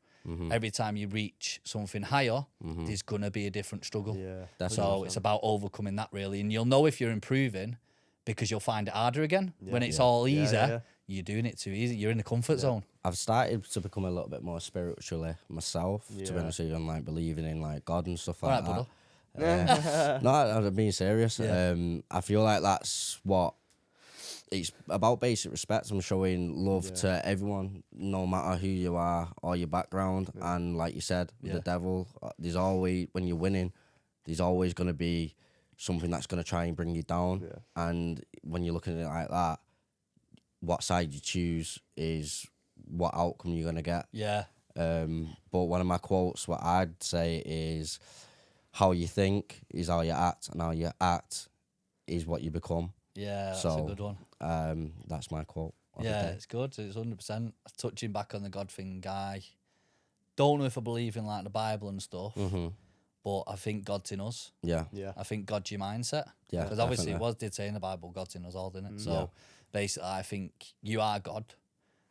[SPEAKER 1] Every time you reach something higher, there's gonna be a different struggle.
[SPEAKER 3] Yeah.
[SPEAKER 2] That's
[SPEAKER 1] So it's about overcoming that really, and you'll know if you're improving because you'll find it harder again. When it's all easy,
[SPEAKER 3] yeah.
[SPEAKER 1] you're doing it too easy. You're in the comfort zone.
[SPEAKER 2] I've started to become a little bit more spiritually myself, to be
[SPEAKER 3] Yeah.
[SPEAKER 2] honest with you, and like believing in like God and stuff
[SPEAKER 1] All
[SPEAKER 2] like
[SPEAKER 1] right,
[SPEAKER 2] that.
[SPEAKER 1] brother.
[SPEAKER 2] No, I'm being serious.
[SPEAKER 1] Yeah.
[SPEAKER 2] I feel like that's what it's about, basic respect. I'm showing love to everyone, no matter who you are or your background. And like you said, with the devil, there's always, when you're winning, there's always going to be something that's going to try and bring you down.
[SPEAKER 3] Yeah.
[SPEAKER 2] And when you're looking at it like that, what side you choose is what outcome you're going to get.
[SPEAKER 1] Yeah.
[SPEAKER 2] But one of my quotes, what I'd say is, how you think is how you act, and how you act is what you become.
[SPEAKER 1] Yeah, that's
[SPEAKER 2] So,
[SPEAKER 1] a good one.
[SPEAKER 2] That's my quote. of the
[SPEAKER 1] Yeah,
[SPEAKER 2] day.
[SPEAKER 1] it's good. It's 100%. Touching back on the God thing, guy. Don't know if I believe in like the Bible and stuff, but I think God's in us.
[SPEAKER 2] Yeah.
[SPEAKER 3] Yeah.
[SPEAKER 1] I think God's your mindset.
[SPEAKER 2] Yeah,
[SPEAKER 1] Because obviously
[SPEAKER 2] definitely.
[SPEAKER 1] did say in the Bible, God's in us all, didn't it? So basically, I think you are God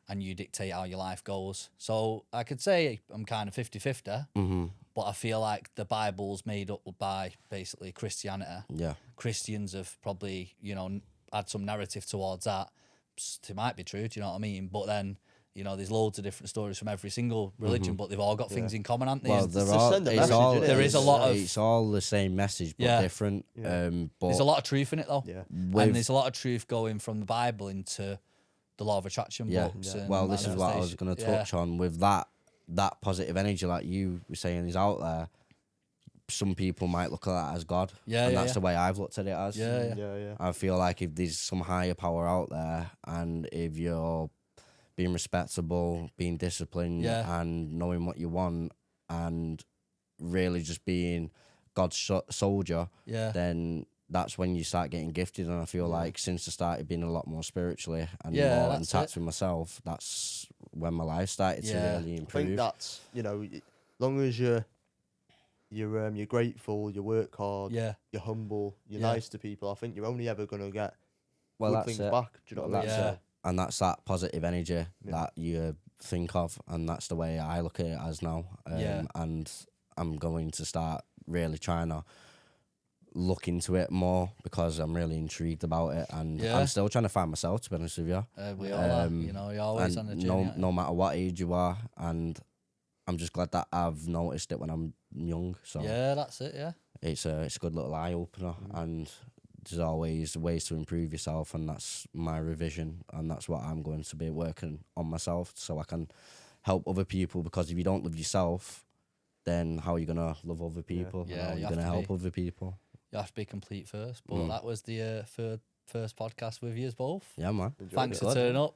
[SPEAKER 1] and you dictate how your life goes. So I could say I'm kind of 50-50, but I feel like the Bible's made up by basically Christianity.
[SPEAKER 2] Yeah.
[SPEAKER 1] Christians have probably, you know, had some narrative towards that. It might be true, do you know what I mean? But then, you know, there's loads of different stories from every single religion, but they've all got things in common, haven't they?
[SPEAKER 2] Well,
[SPEAKER 1] There's-
[SPEAKER 2] they're all,
[SPEAKER 3] send a
[SPEAKER 2] it's
[SPEAKER 3] message,
[SPEAKER 2] all,
[SPEAKER 3] innit?
[SPEAKER 1] There is a lot of-
[SPEAKER 2] It's all the same message, but
[SPEAKER 1] Yeah.
[SPEAKER 2] different. But
[SPEAKER 1] there's a lot of truth in it, though.
[SPEAKER 3] Yeah.
[SPEAKER 2] with-
[SPEAKER 1] And there's a lot of truth going from the Bible into the law of attraction
[SPEAKER 2] yeah.
[SPEAKER 1] books. And
[SPEAKER 2] Well, this is what I was
[SPEAKER 1] manifestation.
[SPEAKER 2] going to touch on with that positive energy, like you were saying, is out there. Some people might look at that as God.
[SPEAKER 1] Yeah,
[SPEAKER 2] and
[SPEAKER 1] yeah,
[SPEAKER 2] that's
[SPEAKER 1] yeah.
[SPEAKER 2] the way I've looked at it as.
[SPEAKER 1] Yeah, yeah.
[SPEAKER 3] Yeah. Yeah.
[SPEAKER 2] I feel like if there's some higher power out there, and if you're being respectable, being disciplined,
[SPEAKER 1] Yeah.
[SPEAKER 2] and knowing what you want, and really just being God's soldier,
[SPEAKER 1] Yeah.
[SPEAKER 2] then that's when you start getting gifted. And I feel like since I started being a lot more spiritually and
[SPEAKER 1] Yeah,
[SPEAKER 2] more in
[SPEAKER 1] that's
[SPEAKER 2] touch
[SPEAKER 1] it.
[SPEAKER 2] with myself, that's when my life started
[SPEAKER 1] Yeah.
[SPEAKER 2] to really
[SPEAKER 3] I
[SPEAKER 2] improve.
[SPEAKER 3] think that's, you know, as long as you're grateful, you work hard,
[SPEAKER 1] Yeah.
[SPEAKER 3] you're humble, you're
[SPEAKER 1] Yeah.
[SPEAKER 3] nice to people. I think you're only ever gonna get
[SPEAKER 2] Well,
[SPEAKER 3] good
[SPEAKER 2] that's
[SPEAKER 3] things
[SPEAKER 2] it.
[SPEAKER 3] back. Do you know what I mean?
[SPEAKER 1] that's it.
[SPEAKER 3] So,
[SPEAKER 2] And that's that positive energy that you think of, and that's the way I look at it as now.
[SPEAKER 1] Yeah.
[SPEAKER 2] And I'm going to start really trying to look into it more because I'm really intrigued about it, and
[SPEAKER 1] Yeah.
[SPEAKER 2] I'm still trying to find myself, to be honest with you.
[SPEAKER 1] We all are. You know, you're always
[SPEAKER 2] and
[SPEAKER 1] on the journey.
[SPEAKER 2] no matter what age you are, and I'm just glad that I've noticed it when I'm young. So
[SPEAKER 1] Yeah, that's it. Yeah.
[SPEAKER 2] it's a good little eye opener, and there's always ways to improve yourself, and that's my revision, and that's what I'm going to be working on myself, so I can help other people. Because if you don't love yourself, then how are you gonna love other people?
[SPEAKER 1] Yeah,
[SPEAKER 2] And how are
[SPEAKER 1] you
[SPEAKER 2] you
[SPEAKER 1] have
[SPEAKER 2] gonna
[SPEAKER 1] to
[SPEAKER 2] help
[SPEAKER 1] be.
[SPEAKER 2] other people?
[SPEAKER 1] You have to be complete first. But that was the first podcast with you both.
[SPEAKER 2] Yeah, man.
[SPEAKER 3] enjoyed
[SPEAKER 1] Thanks
[SPEAKER 3] it.
[SPEAKER 1] for turning up.